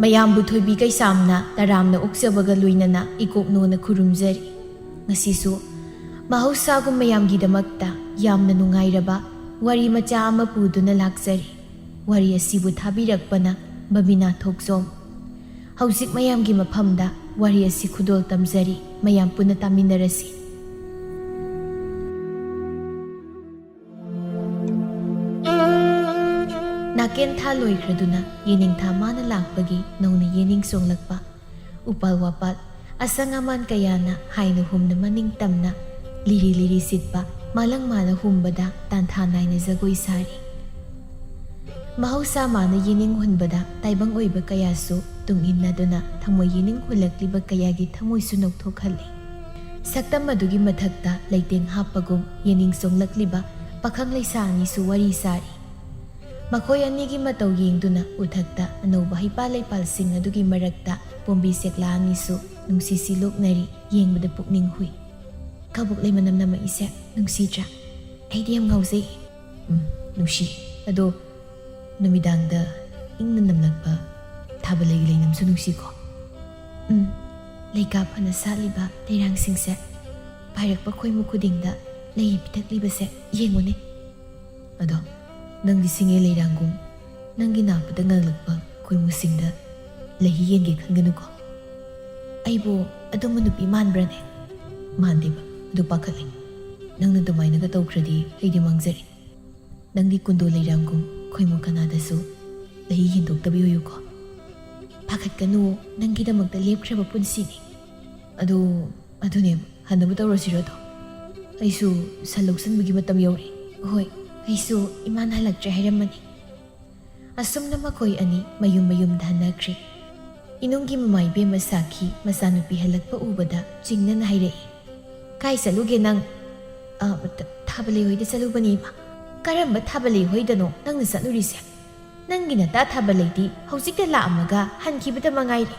ꯃꯌꯥꯝꯕꯨ ꯊꯣꯏꯕꯤ ꯀꯩꯁꯥꯝꯅ ꯇꯔꯥꯝꯅ ꯑꯣꯛꯆꯕꯒ ꯂꯣꯏꯅꯅ ꯏꯀꯣꯛꯅꯣꯅ ꯈꯨꯔꯨꯝꯖꯔꯤ꯫ ꯉꯁꯤꯁꯨ ꯃꯍꯧꯁꯥꯒꯨꯝ ꯃꯌꯥꯝꯒꯤꯗꯃꯛꯇ ꯌꯥꯝꯅ ꯅꯨꯡꯉꯥꯏꯔꯕ ꯋꯥꯔꯤ ꯃꯆꯥ ꯑꯃ ꯄꯨꯗꯨꯅ ꯂꯥꯛꯆꯔꯤ꯫ ꯋꯥꯔꯤ ꯑꯁꯤꯕꯨ ꯊꯥꯕꯤꯔꯛꯄꯅ ꯕꯕꯤꯅꯥ ꯊꯣꯛꯆꯣꯝ꯫ ꯍꯧꯖꯤꯛ ꯃꯌꯥꯝꯒꯤ ꯃꯐꯝꯗ ꯋꯥꯔꯤ ꯑꯁꯤ ꯈꯨꯗꯣꯜ ꯇꯝꯖꯔꯤ꯫ ꯃꯌꯥꯝ ꯄꯨꯟꯅ ꯇꯥꯃꯤꯟꯅꯔꯁꯤ꯫ ꯅꯥꯀꯦꯟ ꯊꯥ ꯂꯣꯏꯈ꯭ꯔꯗꯨꯅ ꯌꯦꯅꯤꯡꯊꯥ ꯃꯥꯅ ꯂꯥꯛꯄꯒꯤ ꯅꯧꯅ ꯌꯦꯅꯤꯡ ꯆꯣꯡꯂꯛꯄ ꯎꯄꯥꯜ ꯋꯥꯄꯥꯜ ꯑꯁꯪ ꯑꯃꯥꯟ ꯀꯌꯥꯅ ꯍꯥꯏꯅ ꯍꯨꯝꯅ ꯃꯅꯤꯡ ꯇꯝꯅ ꯂꯤꯔꯤ ꯂꯤꯔꯤ ꯁꯤꯠꯄ ꯃꯥꯂꯪ ꯃꯥꯅ ꯍꯨꯝꯕꯗ ꯇꯥꯟꯊꯥ ꯅꯥꯏꯅ ꯖꯒꯣꯏ ꯁꯥꯔꯤ꯫ ꯃꯍꯧꯁꯥ ꯃꯥꯅ ꯌꯦꯅꯤꯡ ꯍꯨꯟꯕꯗ ꯇꯥꯏꯕꯪ ꯑꯣꯏꯕ ꯀꯌꯥꯁꯨ ꯇꯨꯡ ꯏꯟꯅꯗꯨꯅ ꯊꯃꯣꯏ ꯌꯦꯅꯤꯡ ꯍꯨꯜꯂꯛꯂꯤꯕ ꯀꯌꯥꯒꯤ ꯊꯃꯣꯏꯁꯨ ꯅꯧꯊꯣꯛꯍꯜꯂꯤ꯫ ꯁꯛꯇꯝ ꯑꯗꯨꯒꯤ ꯃꯊꯛꯇ ꯂꯩꯇꯦꯡ ꯍꯥꯞꯄꯒꯨꯝ ꯌꯦꯅꯤꯡ ꯆꯣꯡꯂꯛꯂꯤꯕ ꯄꯥꯈꯪ ꯂꯩꯁꯥ ꯑꯅꯤꯁꯨ ꯋꯥꯔꯤ ꯁꯥꯔꯤ꯫ ꯃꯈꯣꯏ ꯑꯅꯤꯒꯤ ꯃꯇꯧ ꯌꯦꯡꯗꯨꯅ ꯎꯊꯛꯇ ꯑꯅꯧꯕ ꯍꯩꯄꯥꯜ ꯂꯩꯄꯥꯜꯁꯤꯡ ꯑꯗꯨꯒꯤ ꯃꯔꯛꯇ ꯄꯣꯝꯕꯤ ꯁꯦꯛꯂꯥ ꯑꯅꯤꯁꯨ ꯅꯨꯡꯁꯤ ꯁꯤꯂꯣꯛꯅꯔꯤ꯫ ꯌꯦꯡꯕꯗ ꯄꯨꯛꯅꯤꯡ ꯍꯨꯏ꯫ ꯀꯕꯣꯛꯂꯩ ꯃꯅꯝ ꯅꯝꯃꯛꯏꯁꯦ ꯅꯨꯡꯁꯤꯗ꯭ꯔꯥ? ꯑꯩꯗꯤ ꯌꯥꯝ ꯉꯥꯎꯖꯩ꯫ ꯅꯨꯡꯁꯤ꯫ ꯑꯗꯣ ꯅꯨꯃꯤꯗꯥꯡꯗ ꯏꯪꯅ ꯅꯝꯂꯛꯄ ꯊꯥꯕꯜꯂꯩꯒꯤ ꯂꯩꯅꯝꯁꯨ ꯅꯨꯡꯁꯤꯀꯣ? ꯂꯩꯀꯥ ꯐꯅ ꯁꯥꯠꯂꯤꯕ ꯂꯩꯔꯥꯡꯁꯤꯡꯁꯦ ꯄꯥꯏꯔꯛꯄ ꯈꯣꯏꯃꯨ ꯈꯨꯗꯤꯡꯗ ꯂꯩ ꯄꯤꯊꯛꯂꯤꯕꯁꯦ ꯌꯦꯡꯉꯨꯅꯦ꯫ ꯑꯗꯣ ꯅꯪꯒꯤ ꯁꯤꯡꯉꯦ ꯂꯩꯔꯥꯡꯒꯨꯝ ꯅꯪꯒꯤ ꯅꯥꯞꯄꯗ ꯉꯥꯡꯂꯛꯄ ꯈꯣꯏꯃꯨꯁꯤꯡꯗ ꯂꯩꯍꯤ ꯌꯦꯟꯒꯦ ꯈꯟꯒꯅꯨꯀꯣ꯫ ꯑꯩꯕꯨ ꯑꯗꯨꯝꯕ ꯅꯨꯄꯤ ꯃꯥꯟꯕ꯭ꯔꯅꯦ? ꯃꯥꯟꯗꯦꯕ, ꯑꯗꯨ ꯄꯥꯈꯠꯂꯦ꯫ ꯅꯪꯅ ꯑꯗꯨꯃꯥꯏꯅꯒ ꯇꯧꯈ꯭ꯔꯗꯤ ꯑꯩꯗꯤ ꯃꯥꯡꯖꯔꯦ꯫ ꯅꯪꯒꯤ ꯀꯨꯟꯗꯣ ꯂꯩꯔꯥꯡꯒꯨꯝ ꯈꯣꯏꯃꯨ ꯀꯅꯥꯗꯁꯨ ꯂꯩꯍꯤ ꯌꯦꯟꯗꯣꯛꯇꯕꯤ ꯑꯣꯏꯌꯨꯀꯣ꯫ ꯄꯥꯈꯠꯀꯅꯨ, ꯅꯪꯒꯤꯗꯃꯛꯇ ꯂꯦꯞꯈ꯭ꯔꯕ ꯄꯨꯟꯁꯤꯅꯤ꯫ ꯑꯗꯨꯅꯦꯕ, ꯍꯟꯅꯕꯨ ꯇꯧꯔꯁꯤꯔꯣꯗꯣ? ꯑꯩꯁꯨ ꯁꯟ ꯂꯧꯁꯟꯕꯒꯤ ꯃꯇꯝ ꯌꯧꯔꯦ꯫ ꯍꯣꯏ, ꯑꯩꯁꯨ ꯏꯃꯥꯅ ꯍꯜꯂꯛꯇ꯭ꯔꯦ ꯍꯥꯏꯔꯝꯃꯅꯤ꯫ ꯑꯁꯨꯝꯅ ꯃꯈꯣꯏ ꯑꯅꯤ ꯃꯌꯨꯝ ꯃꯌꯨꯝꯗ ꯍꯟꯅꯈ꯭ꯔꯦ꯫ ꯏꯅꯨꯡꯒꯤ ꯃꯃꯥ ꯏꯕꯦꯝꯃ ꯁꯥꯈꯤ ꯃꯆꯥꯅꯨꯄꯤ ꯍꯜꯂꯛꯄ ꯎꯕꯗ ꯆꯤꯡꯅꯅ ꯍꯥꯏꯔꯛꯏ꯫ ꯀꯥꯏ ꯆꯠꯂꯨꯒꯦ ꯅꯪ? ꯊꯥꯕꯜꯂꯩ ꯍꯣꯏꯗ ꯆꯠꯂꯨꯕꯅꯤ ꯏꯃꯥ꯫ ꯀꯔꯝꯕ ꯊꯥꯕꯜꯂꯩ ꯍꯣꯏꯗꯅꯣ ꯅꯪꯅ ꯆꯠꯂꯨꯔꯤꯁꯦ? ꯅꯪꯒꯤ ꯅꯇꯥ ꯊꯥꯕꯜꯂꯩꯗꯤ ꯍꯧꯖꯤꯛꯇ ꯂꯥꯛꯑꯝꯃꯒ ꯍꯟꯈꯤꯕꯗ ꯃꯉꯥꯏꯔꯦ꯫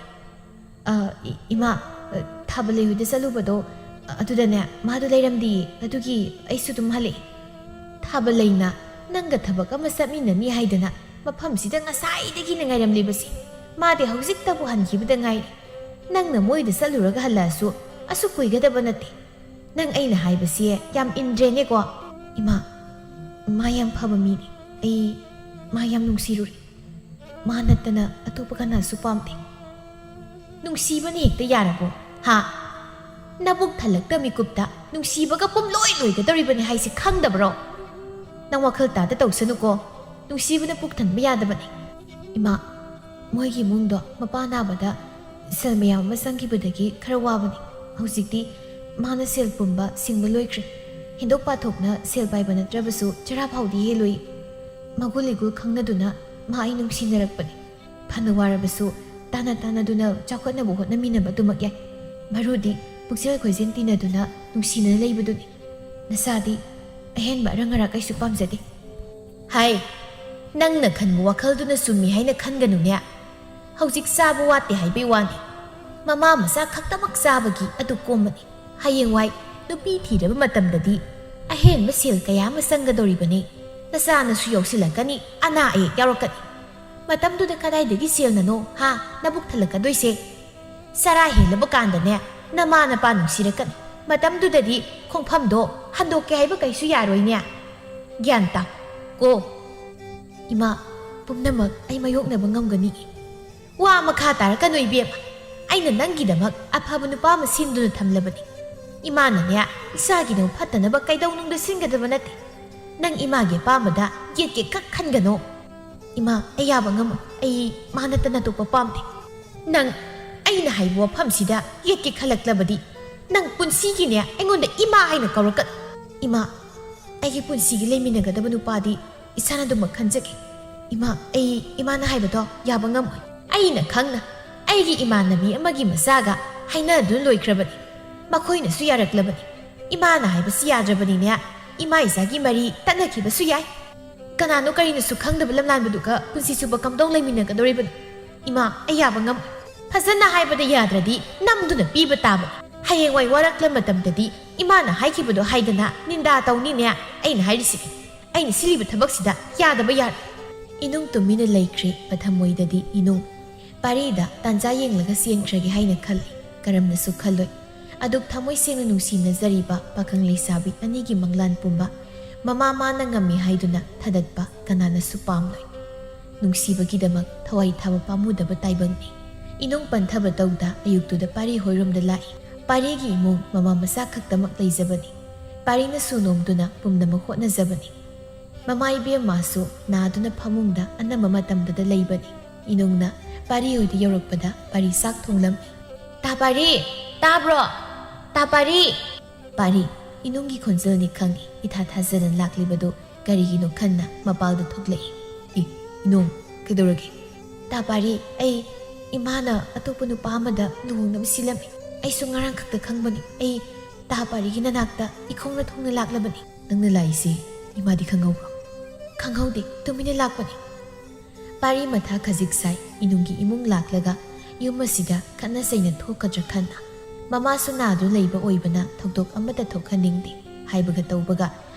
ꯏꯃꯥ, ꯊꯥꯕꯜꯂꯩ ꯍꯣꯏꯗ ꯆꯠꯂꯨꯕꯗꯣ ꯑꯗꯨꯗꯅꯦ ꯃꯥꯗꯣ ꯂꯩꯔꯝꯗꯤꯌꯦ, ꯑꯗꯨꯒꯤ ꯑꯩꯁꯨ ꯑꯗꯨꯝ ꯍꯜꯂꯛꯑꯦ꯫ ꯊꯥꯕꯜꯂꯩꯅ ꯅꯪꯒ ꯊꯕꯛ ꯑꯃ ꯆꯠꯃꯤꯟꯅꯅꯤ ꯍꯥꯏꯗꯅ ꯃꯐꯝꯁꯤꯗ ꯉꯁꯥꯏꯗꯒꯤꯅ ꯉꯥꯏꯔꯝꯂꯤꯕꯁꯤ ꯃꯥꯗꯤ ꯍꯧꯖꯤꯛꯇꯕꯨ ꯍꯟꯈꯤꯕꯗ ꯉꯥꯏꯔꯦ꯫ ꯅꯪꯅ ꯃꯣꯏꯗ ꯆꯠꯂꯨꯔꯒ ꯍꯜꯂꯛꯑꯁꯨ ꯑꯁꯨꯛ ꯀꯨꯏꯒꯗꯕ ꯅꯠꯇꯦ꯫ ꯅꯪ ꯑꯩꯅ ꯍꯥꯏꯕꯁꯤ ꯌꯥꯝ ꯏꯟꯗ꯭ꯔꯦꯅꯦꯀꯣ? ꯏꯃꯥ, ꯃꯥ ꯌꯥꯝ ꯐꯕ ꯃꯤꯅꯤ꯫ ꯑꯩ ꯃꯥ ꯌꯥꯝ ꯅꯨꯡꯁꯤꯔꯨꯔꯦ꯫ ꯃꯥ ꯅꯠꯇꯅ ꯑꯇꯣꯞꯄ ꯀꯅꯥꯁꯨ ꯄꯥꯝꯗꯦ꯫ ꯅꯨꯡꯁꯤꯕꯅ ꯍꯦꯛꯇ ꯌꯥꯔꯕꯣ? ꯅꯕꯨꯛ ꯊꯜꯂꯛꯇ ꯃꯤꯀꯨꯞꯇ ꯅꯨꯡꯁꯤꯕꯒ ꯄꯨꯝꯂꯣꯏ ꯂꯣꯏꯒꯗꯧꯔꯤꯕꯅꯤ ꯍꯥꯏꯁꯤ ꯈꯪꯗꯕ꯭ꯔꯣ? ꯅꯪ ꯋꯥꯈꯜ ꯇꯥꯗ ꯇꯧꯁꯅꯨꯀꯣ꯫ ꯅꯨꯡꯁꯤꯕꯅ ꯄꯨꯛ ꯊꯟꯕ ꯌꯥꯗꯕꯅꯤ꯫ ꯏꯃꯥ, ꯃꯣꯏꯒꯤ ꯏꯃꯨꯡꯗꯣ ꯃꯄꯥ ꯅꯥꯕꯗ ꯁꯦꯜ ꯃꯌꯥꯝ ꯑꯃ ꯆꯪꯈꯤꯕꯗꯒꯤ ꯈꯔ ꯋꯥꯕꯅꯤ꯫ ꯍꯧꯖꯤꯛꯇꯤ ꯃꯥꯅ ꯁꯦꯜ ꯄꯨꯝꯕ ꯁꯤꯡꯕ ꯂꯣꯏꯈ꯭ꯔꯦ꯫ ꯍꯦꯟꯗꯣꯛ ꯄꯥꯊꯣꯛꯅ ꯁꯦꯜ ꯄꯥꯏꯕ ꯅꯠꯇ꯭ꯔꯕꯁꯨ ꯆꯔꯥ ꯐꯥꯎꯗꯤ ꯍꯦꯜꯂꯨꯏ꯫ ꯃꯒꯨꯟ ꯂꯤꯒꯨꯜ ꯈꯪꯅꯗꯨꯅ ꯃꯥ ꯑꯩ ꯅꯨꯡꯁꯤꯅꯔꯛꯄꯅꯤ꯫ ꯐꯅ ꯋꯥꯔꯕꯁꯨ ꯇꯥꯟꯅꯗꯨꯅ ꯆꯥꯎꯈꯠꯅꯕ ꯍꯣꯠꯅꯃꯤꯟꯅꯕ ꯑꯗꯨꯃꯛ ꯌꯥꯏ꯫ ꯃꯔꯨꯗꯤ ꯄꯨꯛꯆꯦꯜ ꯈꯣꯏꯖꯦꯜ ꯇꯤꯟꯅꯗꯨꯅ ꯅꯨꯡꯁꯤꯅꯅ ꯂꯩꯕꯗꯨꯅꯤ꯫ ꯅꯆꯥꯗꯤ ꯑꯍꯦꯟꯕ ꯑꯔꯪ ꯑꯔꯥꯛ ꯀꯩꯁꯨ ꯄꯥꯝꯖꯗꯦ꯫ ꯅꯪꯅ ꯈꯟꯕ ꯋꯥꯈꯜꯗꯨꯅ ꯆꯨꯝꯃꯤ ꯍꯥꯏꯅ ꯈꯟꯒꯅꯨꯅꯦ꯫ ꯍꯧꯖꯤꯛ ꯆꯥꯕ ꯋꯥꯠꯇꯦ ꯍꯥꯏꯕꯩ ꯋꯥꯅꯤ꯫ ꯃꯃꯥ ꯃꯆꯥ ꯈꯛꯇꯃꯛ ꯆꯥꯕꯒꯤ ꯑꯗꯨ ꯀꯣꯝꯕꯅꯤ꯫ ꯍꯌꯦꯡꯋꯥꯏ ꯅꯨꯄꯤ ꯊꯤꯔꯕ ꯃꯇꯝꯗꯗꯤ ꯑꯍꯦꯟꯕ ꯁꯦꯜ ꯀꯌా ꯑꯃ ꯆꯪꯒꯗꯧꯔꯤꯕꯅꯤ꯫ ꯅꯆꯥꯅꯁꯨ ꯌꯥꯎꯁꯤꯜꯂꯛꯀꯅꯤ, ꯑꯅꯥ ꯑꯌꯦꯛ ꯌꯥꯎꯔꯛꯀꯅꯤ꯫ ꯃꯇꯝꯗꯨꯗ ꯀꯗꯥꯏꯗꯒꯤ ꯁꯦꯜꯅꯅೋ ꯅꯕꯨꯛ ꯊꯜꯂꯛꯀꯗꯣꯏꯁꯦ? ꯆꯔꯥ ꯍꯦꯜꯂꯕ ꯀꯥꯟꯗꯅꯦ ꯅꯃꯥ ꯅꯄꯥ ꯅꯨꯡꯁꯤꯔꯛꯀꯅꯤ꯫ ꯃꯇꯝꯗꯨꯗꯗꯤ ꯈꯣꯡꯐꯝꯗꯣ ꯍꯟꯗꯣꯛꯀꯦ ꯍꯥꯏꯕ ꯀꯩꯁꯨ ꯌꯥꯔꯣꯏꯅꯦ꯫ ꯒ꯭ꯌꯥꯟ ꯇꯥꯎ ꯀꯣ꯫ ꯏꯃꯥ, ꯄꯨꯝꯅꯃꯛ ꯑꯩ ꯃꯥꯌꯣꯛꯅꯕ ꯉꯝꯒꯅꯤ꯫ ꯋꯥ ꯃꯈꯥ ꯇꯥꯔꯛꯀꯅꯨ ꯏꯕꯦꯝꯃ꯫ ꯑꯩꯅ ꯅꯪꯒꯤꯗꯃꯛ ꯑꯐꯕ ꯅꯨꯄꯥ ꯑꯃ ꯁꯤꯟꯗꯨꯅ ꯊꯝꯂꯕꯅꯤ꯫ ꯏꯃꯥꯅꯅꯦ ꯏꯆꯥꯒꯤꯗꯃꯛ ꯐꯠꯇꯅꯕ ꯀꯩꯗꯧꯅꯨꯡꯗ ꯁꯤꯟꯒꯗꯕ ꯅꯠꯇꯦ꯫ ꯅꯪ ꯏꯃꯥꯒꯤ ꯑꯄꯥꯝꯕꯗ ꯌꯦꯠꯀꯦ ꯈꯛ ꯈꯟꯒꯅꯣ꯫ ꯏꯃꯥ, ꯑꯩ ꯌꯥꯕ ꯉꯝꯃꯣꯏ꯫ ꯑꯩ ꯃꯥ ꯅꯠꯇꯅ ꯑꯇꯣꯞꯄ ꯄꯥꯝꯗꯦ꯫ ꯅꯪ ꯑꯩꯅ ꯍꯥꯏꯕ ꯋꯥꯐꯝꯁꯤꯗ ꯌꯦꯠꯀꯦ ꯈꯜꯂꯛꯂꯕꯗꯤ ꯅꯪ ꯄꯨꯟꯁꯤꯒꯤꯅꯦ ꯑꯩꯉꯣꯟꯗ ꯏꯃꯥ ꯍꯥꯏꯅ ꯀꯧꯔꯛꯀꯅꯨ꯫ ꯏꯃꯥ, ꯑꯩꯒꯤ ꯄꯨꯟꯁꯤꯒꯤ ꯂꯩꯃꯤꯟꯅꯒꯗꯕ ꯅꯨꯄꯥꯗꯤ ꯏꯁꯥꯅ ꯑꯗꯨꯃꯛ ꯈꯟꯖꯒꯦ꯫ ꯏꯃꯥ, ꯑꯩ ꯏꯃꯥꯅ ꯍꯥꯏꯕꯗꯣ ꯌꯥꯕ ꯉꯝꯃꯣꯏ꯫ ꯑꯩꯅ ꯈꯪꯅ ꯑꯩꯒꯤ ꯏꯃꯥꯟꯅꯕꯤ ꯑꯃꯒꯤ ꯃꯆꯥꯒ ꯍꯥꯏꯅꯗꯨꯅ ꯂꯣꯏꯈ꯭ꯔꯕꯅꯤ꯫ ꯃꯈꯣꯏꯅꯁꯨ ꯌꯥꯔꯛꯂꯕꯅꯤ꯫ ꯏꯃꯥꯅ ꯍꯥꯏꯕꯁꯤ ꯌꯥꯗ꯭ꯔꯕꯅꯤꯅꯦ ꯏꯃꯥ ꯏꯆꯥꯒꯤ ꯃꯔꯤ ꯇꯠꯅꯈꯤꯕꯁꯨ ꯌꯥꯏ꯫ ꯀꯅꯥꯅꯣ ꯀꯔꯤꯅꯁꯨ ꯈꯪꯗꯕ ꯂꯝꯂꯥꯟꯕꯗꯨꯒ ꯄꯨꯟꯁꯤ ꯆꯨꯞꯄ ꯀꯝꯗꯧ ꯂꯩꯃꯤꯟꯅꯒꯗꯧꯔꯤꯕꯅꯣ? ꯏꯃꯥ, ꯑꯩ ꯌꯥꯕ ꯉꯝꯃꯣꯏ꯫ ꯐꯖꯅ ꯍꯥꯏꯕꯗ ꯌꯥꯗ꯭ꯔꯗꯤ ꯅꯝꯗꯨꯅ ꯄꯤꯕ ꯇꯥꯕꯅꯤ꯫ ꯍꯌꯦꯡꯋꯥꯏ ꯋꯥꯔꯛꯂ ꯃꯇꯝꯗꯗꯤ ꯏꯃꯥꯅ ꯍꯥꯏꯈꯤꯕꯗꯣ ꯍꯥꯏꯗꯅ ꯅꯤꯟꯗꯥ ꯇꯧꯅꯤꯅꯦ꯫ ꯑꯩꯅ ꯍꯥꯏꯔꯤꯁꯤꯅꯤ, ꯑꯩꯅ ꯁꯤꯜꯂꯤꯕ ꯊꯕꯛꯁꯤꯗ ꯌꯥꯗꯕ ꯌꯥꯔꯣꯏ꯫ ꯏꯅꯨꯡ ꯇꯨꯃꯤꯟꯅ ꯂꯩꯈ꯭ꯔꯦ ꯃꯊꯃꯣꯏꯗꯗꯤ ꯏꯅꯨꯡ꯫ ꯄꯥꯔꯤꯗ ꯇꯥꯟꯖꯥ ꯌꯦꯡꯂꯒ ꯆꯦꯟꯈ꯭ꯔꯒꯦ ꯍꯥꯏꯅ ꯈꯜꯂꯤ, ꯀꯔꯝꯅꯁꯨ ꯈꯜꯂꯣꯏ ꯑꯗꯨꯛ ꯊꯃꯣꯏ ꯁꯦꯡꯅ ꯅꯨꯡꯁꯤꯅꯖꯔꯤꯕ ꯄꯥꯈꯪ ꯂꯩꯁꯥꯕꯤ ꯑꯅꯤꯒꯤ ꯃꯪꯂꯥꯟ ꯄꯨꯝꯕ ꯃꯃꯥ ꯃꯥꯅ ꯉꯝꯃꯤ ꯍꯥꯏꯗꯨꯅ ꯊꯗꯠꯄ ꯀꯅꯥꯅꯁꯨ ꯄꯥꯝꯂꯣꯏ꯫ ꯅꯨꯡꯁꯤꯕꯒꯤꯗꯃꯛ ꯊꯋꯥꯏ ꯊꯥꯕ ꯄꯥꯝꯃꯨꯗꯕ ꯇꯥꯏꯕꯪꯅꯤ꯫ ꯏꯅꯨꯡ ꯄꯟꯊꯕ ꯇꯧꯗ ꯑꯌꯨꯛꯇꯨꯗ ꯄꯥꯔꯤ ꯍꯣꯏꯔꯣꯝꯗ ꯂꯥꯛꯏ꯫ ꯄꯥꯔꯤꯒꯤ ꯏꯃꯨꯡ ꯃꯃꯥ ꯃꯆꯥ ꯈꯛꯇꯃꯛ ꯂꯩꯖꯕꯅꯤ꯫ ꯄꯥꯔꯤꯅꯁꯨ ꯅꯣꯝꯗꯨꯅ ꯄꯨꯝꯅꯃꯛ ꯍꯣꯠꯅꯖꯕꯅꯤ꯫ ꯃꯃꯥ ꯏꯕꯦꯝꯃꯁꯨ ꯅꯥꯗꯨꯅ ꯐꯃꯨꯡꯗ ꯑꯅꯝꯕ ꯃꯇꯝꯗꯨꯗ ꯂꯩꯕꯅꯤ꯫ ꯏꯅꯨꯡꯅ ꯄꯥꯔꯤ ꯍꯣꯏꯗ ꯌꯧꯔꯛꯄꯗ ꯄꯥꯔꯤ ꯆꯥꯛ ꯊꯣꯡꯂꯝꯃꯤ꯫ "ꯇꯥ ꯄꯥꯔꯤ, ꯇꯥꯕ꯭ꯔꯣ? ꯇꯥ ꯄꯥꯔꯤ!" ꯄꯥꯔꯤ ꯏꯅꯨꯡꯒꯤ ꯈꯣꯟꯖꯦꯜꯅꯤ ꯈꯪꯏ꯫ ꯏꯊꯥ ꯊꯥꯖꯗꯅ ꯂꯥꯛꯂꯤꯕꯗꯨ ꯀꯔꯤꯒꯤꯅꯣ ꯈꯟꯅ ꯃꯄꯥꯜꯗ ꯊꯣꯛꯂꯛꯏ꯫ "ꯏꯅꯨꯡ, ꯀꯩꯗꯧꯔꯒꯦ?" "ꯇꯥ ꯄꯥꯔꯤ, ꯏꯃꯥꯅ ꯑꯇꯣꯞꯄ ꯅꯨꯄꯥ ꯑꯃꯗ ꯂꯨꯍꯣꯡꯅꯕ ꯁꯤꯜꯂꯝꯃꯤ꯫ ꯑꯩꯁꯨ ꯉꯔꯥꯡ ꯈꯛꯇ ꯈꯪꯕꯅꯤ꯫ ꯑꯩ ꯇꯥ ꯄꯥꯔꯤꯒꯤ ꯅꯅꯥꯛꯇ ꯏꯈꯣꯡꯅ ꯊꯣꯡꯅ ꯂꯥꯛꯂꯕꯅꯤ." "ꯅꯪꯅ ꯂꯥꯛꯏꯁꯤ ꯏꯃꯥꯗꯤ ꯈꯪꯍꯧꯕ꯭ꯔꯣ?" "ꯈꯪꯍꯧꯗꯦ, ꯇꯨꯃꯤꯟꯅ ꯂꯥꯛꯄꯅꯤ." ꯄꯥꯔꯤ ꯃꯊꯥ ꯈꯖꯤꯛ ꯁꯥꯏ꯫ ꯏꯅꯨꯡꯒꯤ ꯏꯃꯨꯡ ꯂꯥꯛꯂꯒ ꯌꯨꯝ ꯑꯁꯤꯗ ꯈꯠꯅ ꯆꯩꯅ ꯊꯣꯛꯀꯗ꯭ꯔꯥ ꯈꯟꯅ꯫ ꯃꯃꯥꯁꯨ ꯅꯥꯗꯨ ꯂꯩꯕ ꯑꯣꯏꯕꯅ ꯊꯧꯗꯣꯛ ꯑꯃꯠꯇ ꯊꯣꯛꯍꯟꯅꯤꯡꯗꯦ ꯍꯥꯏꯕꯒ ꯇꯧꯕꯒ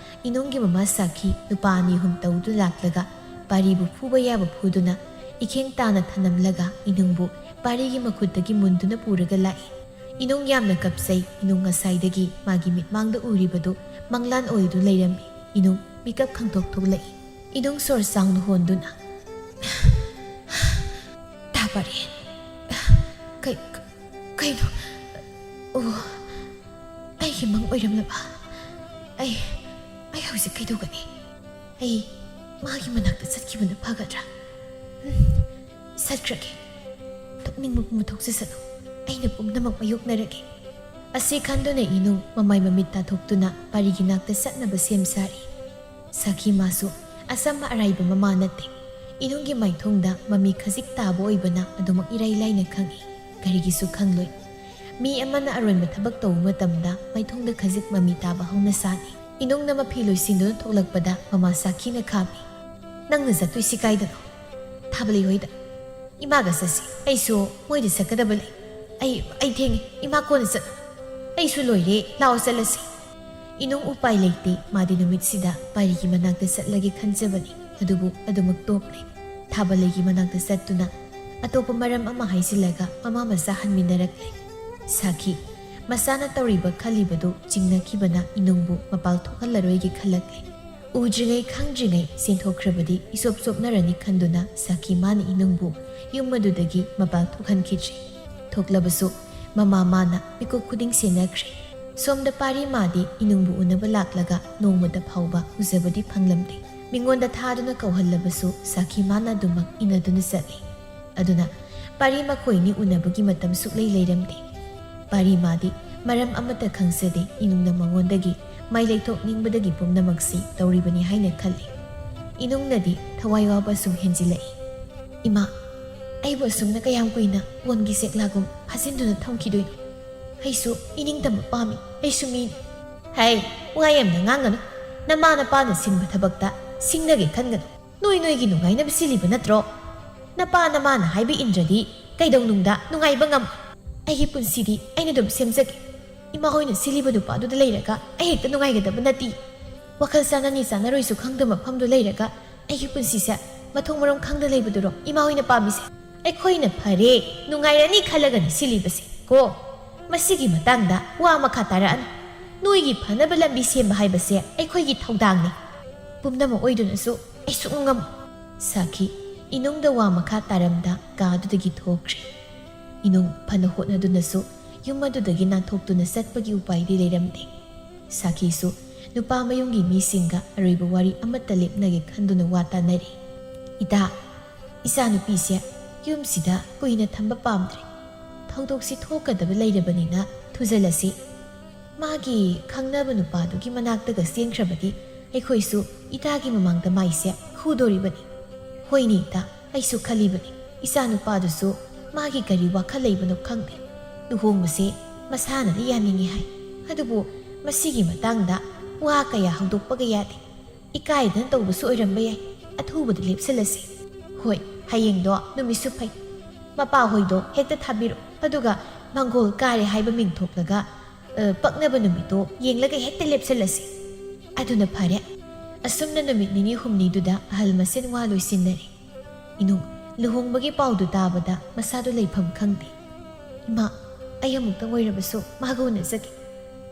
ꯏꯅꯨꯡꯒꯤ ꯃꯃꯥ ꯁꯥꯈꯤ ꯅꯨꯄꯥ 2-3 ꯇꯧꯗꯨ ꯂꯥꯛꯂꯒ ꯄꯥꯔꯤꯕꯨ ꯐꯨꯕ ꯌꯥꯕ ꯐꯨꯗꯨꯅ ꯏꯈꯦꯡ ꯇꯥꯅ ꯊꯅꯝꯂꯒ ꯏꯅꯨꯡꯕꯨ ꯄꯥꯔꯤꯒꯤ ꯃꯈꯨꯠꯇꯒꯤ ꯃꯨꯟꯗꯨꯅ ꯄꯨꯔꯒ ꯂꯥꯛꯏ꯫ ꯏꯅꯨꯡ ꯌꯥꯝꯅ ꯀꯞꯆꯩ꯫ ꯏꯅꯨꯡ ꯉꯁꯥꯏꯗꯒꯤ ꯃꯥꯒꯤ ꯃꯤꯠꯃꯥꯡꯗ ꯎꯔꯤꯕꯗꯨ ꯃꯪꯂꯥꯟ ꯑꯣꯏꯗꯨ ꯂꯩꯔꯝꯃꯤ꯫ ꯏꯅꯨꯡ ꯃꯤꯀꯞ ꯈꯪꯊꯣꯛ ꯊꯣꯛꯂꯛꯏ꯫ ꯏꯅꯨꯡ ꯁꯣꯔ ꯆꯥꯎꯅ ꯍꯣꯟꯗꯨꯅ "ꯇꯥ ꯄꯥꯔꯤ, ꯀꯩꯅꯣ? ꯑꯣ, ꯑꯩꯒꯤ ꯃꯪ ꯑꯣꯏꯔꯝꯂꯕ? ꯑꯩ ꯍꯧꯖꯤꯛ ꯀꯩꯗꯧꯒꯅꯤ? ꯑꯩ ꯃꯥꯒꯤ ꯃꯅꯥꯛꯇ ꯆꯠꯈꯤꯕꯅ ꯐꯒꯗ꯭ꯔꯥ? ꯆꯠꯈ꯭ꯔꯒꯦ꯫ ꯊꯣꯛꯅꯤꯡꯕ ꯊꯣꯛꯆꯁꯅꯨ, ꯑꯩꯅ ꯄꯨꯝꯅꯃꯛ ꯃꯥꯌꯣꯛꯅꯔꯒꯦ." ꯑꯁꯤ ꯈꯟꯗꯨꯅ ꯏꯅꯨꯡ ꯃꯃꯥꯏ ꯃꯃꯤꯠ ꯇꯥꯊꯣꯛꯇꯨꯅ ꯄꯥꯔꯤꯒꯤ ꯅꯥꯛꯇ ꯆꯠꯅꯕ ꯁꯦꯝ ꯁꯥꯔꯤ꯫ ꯁꯥꯈꯤ ꯃꯥꯁꯨ ꯑꯆꯝꯕ ꯑꯔꯥꯏꯕ ꯃꯃꯥ ꯅꯠꯇꯦ꯫ ꯏꯅꯨꯡꯒꯤ ꯃꯥꯏꯊꯣꯡꯗ ꯃꯃꯤ ꯈꯖꯤꯛ ꯇꯥꯕ ꯑꯣꯏꯕꯅ ꯑꯗꯨꯃꯛ ꯏꯔꯥꯏ ꯂꯥꯏꯅ ꯈꯪꯏ꯫ ꯀꯔꯤꯒꯤꯁꯨ ꯈꯪꯂꯣꯏ꯫ ꯃꯤ ꯑꯃꯅ ꯑꯔꯣꯟꯕ ꯊꯕꯛ ꯇꯧꯕ ꯃꯇꯝꯗ ꯃꯥꯏꯊꯣꯡꯗ ꯈꯖꯤꯛ ꯃꯃꯤ ꯇꯥꯕ ꯍꯧꯅꯁꯥꯅꯤ꯫ ꯏꯅꯨꯡꯅ ꯃꯐꯤ ꯂꯣꯏꯁꯤꯟꯗꯨꯅ ꯊꯣꯛꯂꯛꯄꯗ ꯃꯃꯥ ꯁꯥꯈꯤꯅ ꯈꯥꯝꯃꯤ꯫ "ꯅꯪꯅ ꯆꯠꯇꯣꯏꯁꯤ ꯀꯥꯏꯗꯅꯣ?" "ꯊꯥꯕꯂꯩ ꯍꯣꯏꯗ." "ꯏꯃꯥꯒ ꯆꯠꯁꯤ, ꯑꯩꯁꯨ ꯃꯣꯏꯗ ꯆꯠꯀꯗꯕ ꯂꯩ꯫ ꯑꯩ ꯊꯦꯡꯉꯦ, ꯏꯃꯥ ꯀꯣꯟꯅ ꯆꯠꯂꯨ." "ꯑꯩꯁꯨ ꯂꯣꯏꯔꯦ, ꯂꯥꯛꯑꯣ ꯆꯠꯂꯁꯤ." ꯏꯅꯨꯡ ꯎꯄꯥꯏ ꯂꯩꯇꯦ꯫ ꯃꯥꯗꯤ ꯅꯨꯃꯤꯠꯁꯤꯗ ꯄꯥꯔꯤꯒꯤ ꯃꯅꯥꯛꯇ ꯆꯠꯂꯒꯦ ꯈꯟꯖꯕꯅꯤ꯫ ꯑꯗꯨꯕꯨ ꯑꯗꯨꯃꯛ ꯇꯣꯛꯂꯦ꯫ ꯊꯥꯕꯂꯩꯒꯤ ꯃꯅꯥꯛꯇ ꯆꯠꯇꯨꯅ ꯑꯇꯣꯞꯄ ꯃꯔꯝ ꯑꯃ ꯍꯥꯏꯖꯤꯜꯂꯒ ꯃꯃꯥ ꯃꯆꯥ ꯍꯟꯃꯤꯟꯅꯔꯛꯂꯦ꯫ ꯁꯥꯈꯤ ꯃꯆꯥꯅ ꯇꯧꯔꯤꯕ ꯈꯜꯂꯤꯕꯗꯨ ꯆꯤꯡꯅꯈꯤꯕꯅ ꯏꯅꯨꯡꯕꯨ ꯃꯄꯥꯜ ꯊꯣꯛꯍꯜꯂꯔꯣꯏꯒꯦ ꯈꯜꯂꯛꯂꯦ꯫ ꯎꯗ꯭ꯔꯤꯉꯩ ꯈꯪꯗ꯭ꯔꯤꯉꯩ ꯆꯦꯟꯊꯣꯛꯈ꯭ꯔꯕꯗꯤ ꯏꯆꯣꯞ ꯆꯣꯞꯅꯔꯅꯤ ꯈꯟꯗꯨꯅ ꯁꯥꯈꯤ ꯃꯥꯅ ꯏꯅꯨꯡꯕꯨ ꯌꯨꯝ ꯑꯗꯨꯗꯒꯤ ꯃꯄꯥꯜ ꯊꯣꯛꯍꯟꯈꯤꯗ꯭ꯔꯤ꯫ ꯊꯣꯛꯂꯕꯁꯨ ꯃꯃꯥ ꯃꯥꯅ ꯃꯤꯀꯨꯞ ꯈꯨꯗꯤꯡ ꯁꯦꯟꯅꯈ꯭ꯔꯦ꯫ ꯁꯣꯝꯗ ꯄꯥꯔꯤ ꯃꯥꯗꯤ ꯏꯅꯨꯡꯕꯨ ꯎꯅꯕ ꯂꯥꯛꯂꯒ ꯅꯣꯡꯃꯇ ꯐꯥꯎꯕ ꯎꯖꯕꯗꯤ ꯐꯪꯂꯝꯗꯦ꯫ ꯃꯤꯉꯣꯟꯗ ꯊꯥꯗꯨꯅ ꯀꯧꯍꯜꯂꯕꯁꯨ ꯁꯥꯈꯤ ꯃꯥꯅ ꯑꯗꯨꯃꯛ ꯏꯟꯅꯗꯨꯅ ꯆꯠꯂꯤ꯫ ꯑꯗꯨꯅ ꯄꯥꯔꯤ ꯃꯈꯣꯏꯅꯤ ꯎꯅꯕꯒꯤ ꯃꯇꯝ ꯁꯨꯛꯂꯩ ꯂꯩꯔꯝꯗꯦ꯫ ꯄꯥꯔꯤ ꯃꯥꯗꯤ ꯃꯔꯝ ꯑꯃꯠꯇ ꯈꯪꯖꯗꯦ ꯏꯅꯨꯡꯅ ꯃꯉꯣꯟꯗꯒꯤ ꯃꯥꯏ ꯂꯩꯊꯣꯛꯅꯤꯡꯕꯗꯒꯤ ꯄꯨꯝꯅꯃꯛꯁꯤ ꯇꯧꯔꯤꯕꯅꯤ ꯍꯥꯏꯅ ꯈꯜꯂꯤ꯫ ꯏꯅꯨꯡꯅꯗꯤ ꯊꯋꯥꯏ ꯋꯥꯕ ꯁꯨꯝ ꯍꯦꯟꯖꯤꯜꯂꯛꯏ꯫ "ꯏꯃꯥ, ꯑꯩꯕꯨ ꯑꯁꯨꯝꯅ ꯀꯌꯥꯝ ꯀꯨꯏꯅ ꯄꯣꯟꯒꯤ ꯆꯦꯛꯂꯥꯒꯨꯝ ꯐꯥꯖꯤꯟꯗꯨꯅ ꯊꯝꯈꯤꯗꯣꯏꯅꯣ? ꯑꯩꯁꯨ ꯏꯅꯤꯡꯇꯝꯕ ꯄꯥꯝꯃꯤ, ꯑꯩꯁꯨ ꯃꯤꯅꯤ." "ꯍꯩ, ꯋꯥ ꯌꯥꯝꯅ ꯉꯥꯡꯒꯅꯨ꯫ ꯅꯃꯥ ꯅꯄꯥꯅ ꯁꯤꯟꯕ ꯊꯕꯛꯇ ꯁꯤꯡꯅꯒꯦ ꯈꯟꯒꯅꯨ꯫ ꯅꯣꯏꯒꯤ ꯅꯨꯡꯉꯥꯏꯅꯕ ꯁꯤꯜꯂꯤꯕ ꯅꯠꯇ꯭ꯔꯣ? ꯅꯄꯥ ꯅꯃꯥꯅ ꯍꯥꯏꯕ ꯏꯟꯗ꯭ꯔꯗꯤ ꯀꯩꯗꯧꯅꯨꯡꯗ ꯅꯨꯡꯉꯥꯏꯕ ꯉꯝꯃꯣꯏ꯫ ꯑꯩꯒꯤ ꯄꯨꯟꯁꯤꯗꯤ ꯑꯩꯅ ꯑꯗꯨꯝ ꯁꯦꯝꯖꯒꯦ꯫ ꯏꯃꯥ ꯍꯣꯏꯅ ꯁꯤꯜꯂꯤꯕ ꯅꯨꯄꯥꯗꯨꯗ ꯂꯩꯔꯒ ꯑꯩ ꯍꯦꯛꯇ ꯅꯨꯡꯉꯥꯏꯒꯗꯕ ꯅꯠꯇꯦ꯫ ꯋꯥꯈꯜ ꯆꯥꯅꯅꯤ ꯆꯥꯅꯔꯣꯏꯁꯨ ꯈꯪꯗꯕ ꯃꯐꯝꯗꯨ ꯂꯩꯔꯒ ꯑꯩꯒꯤ ꯄꯨꯟꯁꯤꯁꯦ ꯃꯊꯣꯡ ꯃꯔꯝ ꯈꯪꯗ ꯂꯩꯕꯗꯨꯔꯣ ꯏꯃꯥ ꯍꯣꯏꯅ ꯄꯥꯝꯃꯤꯁꯦ? ꯑꯩꯈꯣꯏꯅ ꯐꯔꯦ ꯅꯨꯡꯉꯥꯏꯔꯅꯤ ꯈꯜꯂꯒꯅꯤ ꯁꯤꯜꯂꯤꯕꯁꯦ ꯀꯣ꯫ ꯃꯁꯤꯒꯤ ꯃꯇꯥꯡꯗ ꯋꯥ ꯃꯈꯥ ꯇꯥꯔꯛꯑꯅꯨ꯫ ꯅꯣꯏꯒꯤ ꯐꯅꯕ ꯂꯝꯕꯤ ꯁꯦꯝꯕ ꯍꯥꯏꯕꯁꯦ ꯑꯩꯈꯣꯏꯒꯤ ꯊꯧꯗꯥꯡꯅꯤ꯫ ꯄꯨꯝꯅꯃꯛ ꯑꯣꯏꯗꯨꯅꯁꯨ ꯑꯩ ꯁꯨꯛꯉꯝ ꯉꯝꯃꯣꯏ." ꯁꯥꯈꯤ ꯏꯅꯨꯡꯗ ꯋꯥ ꯃꯈꯥ ꯇꯥꯔꯝꯗ ꯀꯥꯗꯨꯗꯒꯤ ꯊꯣꯛꯈ꯭ꯔꯦ꯫ ꯏꯅꯨꯡ ꯐꯅ ꯍꯣꯠꯅꯗꯨꯅꯁꯨ ꯌꯨꯝ ꯑꯗꯨꯗꯒꯤ ꯅꯥꯟꯊꯣꯛꯇꯨꯅ ꯆꯠꯄꯒꯤ ꯎꯄꯥꯏꯗꯤ ꯂꯩꯔꯝꯗꯦ꯫ ꯁꯥꯈꯤꯁꯨ ꯅꯨꯄꯥ ꯃꯌꯨꯝꯒꯤ ꯃꯤꯁꯤꯡꯒ ꯑꯔꯣꯏꯕ ꯋꯥꯔꯤ ꯑꯃꯠꯇ ꯂꯦꯞꯅꯒꯦ ꯈꯟꯗꯨꯅ ꯋꯥ ꯇꯥꯅꯔꯤ꯫ "ꯏꯇꯥ, ꯏꯆꯥꯅꯨꯄꯤꯁꯦ ꯌꯨꯝꯁꯤꯗ ꯀꯨꯏꯅ ꯊꯝꯕ ꯄꯥꯝꯗ꯭ꯔꯦ꯫ ꯊꯧꯗꯣꯛꯁꯤ ꯊꯣꯛꯀꯗꯕ ꯂꯩꯔꯕꯅꯤꯅ ꯊꯨꯖꯜꯂꯁꯤ꯫ ꯃꯥꯒꯤ ꯈꯪꯅꯕ ꯅꯨꯄꯥꯗꯨꯒꯤ ꯃꯅꯥꯛꯇꯒ ꯆꯦꯟꯈ꯭ꯔꯕꯗꯤ ꯑꯩꯈꯣꯏꯁꯨ ꯏꯇꯥꯒꯤ ꯃꯃꯥꯡꯗ ꯃꯥꯏꯁꯦ ꯈꯨꯗꯣꯔꯤꯕꯅꯤ." "ꯍꯣꯏꯅꯦ ꯏꯇꯥ, ꯑꯩꯁꯨ ꯈꯜꯂꯤꯕꯅꯤ꯫ ꯏꯆꯥ ꯅꯨꯄꯥꯗꯨꯁꯨ ꯃꯥꯒꯤ ꯀꯔꯤ ꯋꯥꯈꯜ ꯂꯩꯕꯅꯣ ꯈꯪꯗꯦ꯫ ꯂꯨꯍꯣꯡꯕꯁꯦ ꯃꯁꯥꯅꯗꯤ ꯌꯥꯅꯤꯡꯉꯤ ꯍꯥꯏ꯫ ꯑꯗꯨꯕꯨ ꯃꯁꯤꯒꯤ ꯃꯇꯥꯡꯗ ꯋꯥ ꯀꯌꯥ ꯍꯧꯗꯣꯛꯄꯒ ꯌꯥꯗꯦ꯫ ꯏꯀꯥꯏꯗꯅ ꯇꯧꯕꯁꯨ ꯑꯣꯏꯔꯝꯕ ꯌꯥꯏ꯫ ꯑꯊꯨꯕꯗ ꯂꯦꯞꯁꯜꯂꯁꯤ." "ꯍꯣꯏ, ꯍꯌꯦꯡꯗꯣ ꯅꯨꯃꯤꯠꯁꯨ ꯐꯩ꯫ ꯃꯄꯥ ꯍꯣꯏꯗꯣ ꯍꯦꯛꯇ ꯊꯥꯕꯤꯔꯣ꯫ ꯑꯗꯨꯒ ꯃꯪꯒꯣꯜ ꯀꯥꯔꯦ ꯍꯥꯏꯕ ꯃꯤꯡ ꯊꯣꯛꯂꯒ ꯄꯛꯅꯕ ꯅꯨꯃꯤꯠꯇꯣ ꯌꯦꯡꯂꯒ ꯍꯦꯛꯇ ꯂꯦꯞꯁꯜꯂꯁꯤ." "ꯑꯗꯨꯅ ꯐꯔꯦ." ꯑꯁꯨꯝꯅ ꯅꯨꯃꯤꯠ 2-3 ꯑꯍꯜ ꯃꯁꯦꯟ ꯋꯥ ꯂꯣꯏꯁꯤꯟꯅꯔꯦ꯫ ꯏꯅꯨꯡ Luhongbagi paudu tabada masado leifam khangde. Ima, ay amuktang oirabasu maga unazagi.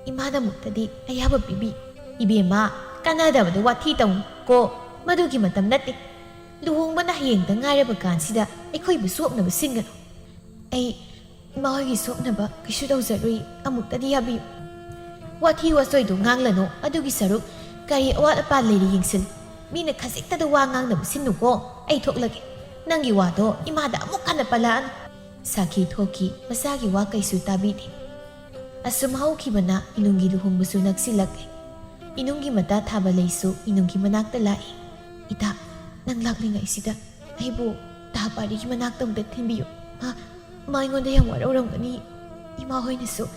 Imada muktadi ayaba pibi. Ibema, kanadabada wathi taung ko madugi matam nati. Luhongba na hayengda ngairaba kansida aikhoibu sopnaba singano. Ay mahoigi sopnaba kaisu tawzarui amuktadi yabiyu. Wathi wasoidu nganglano adugi saruk kari awat apa leiri yingsil. Mina khaziktada wa ngangnaba sinnuko ay thoklage. Nangi wado imada amuk kana palaan. Saki thoki masagi wa kaisu tabidi. Asum haukibana inunggi luhongbasu nagsilake. Inunggi mata thaba leisu inunggi manakta lai. Ita nang laklingai sida aibu taparigi manakta umda thinbiyu. Ma ingonda yang warauramgani. Ima hoinasu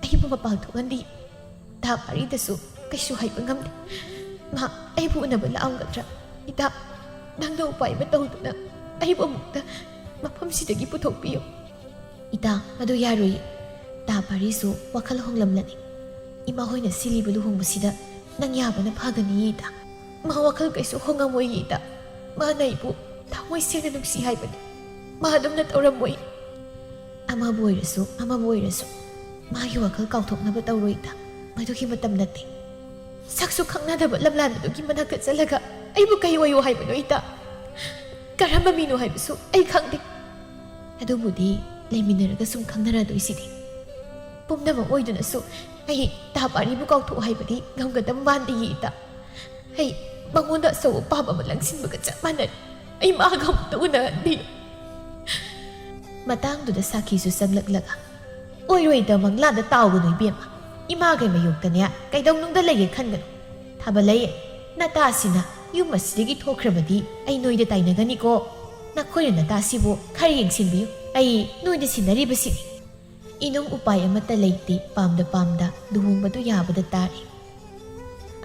aibu mapal thokandi. Taparidasu kaisu haiba ngamde. Ma aibu unaba laamgadra. Ita nangna upai batawduna aibu amukta mafamsidagi puthokpiyu. Ita madu yarui. Taparisu wakal honglamlani. Ima hoina siliba luhongbasida nang yabana phagani ita. Ma wakal kaisu hongamoi ita. Ma naibu thamoi sena nungsi haibani. Ma adumna tawramoi. Ama boirasu magi wakal kauthoknaba tawroi ita. Madugi matam nate. Saksu khangnadaba lamlandugi manakta chalaga aibu kai oyo haibano ita. Karamba mino haibasu ai khangde. Adubudi leiminaraga sum khangnaradoi Pumnamang oidunasu ay taparibu kauthok haibadi ngamgadam mandi ita. Ay mangonda sa upaba malangsinbaga chapmanan ay maagam tuunahandi. Matangduda sakisu sanglaglaga. Oiroi damang lada tawganoy biyama. Imagay mayugta niya kay daw nung dalay kangano. Tabalay natasina yung masdigi thokrabadi ay noyda tayo nagani ko. Nakoy na natasibo kariyang sinbiyo ay noyda sinaribasini. Inong upay ang matalayti pamda luhongbado yabada tari.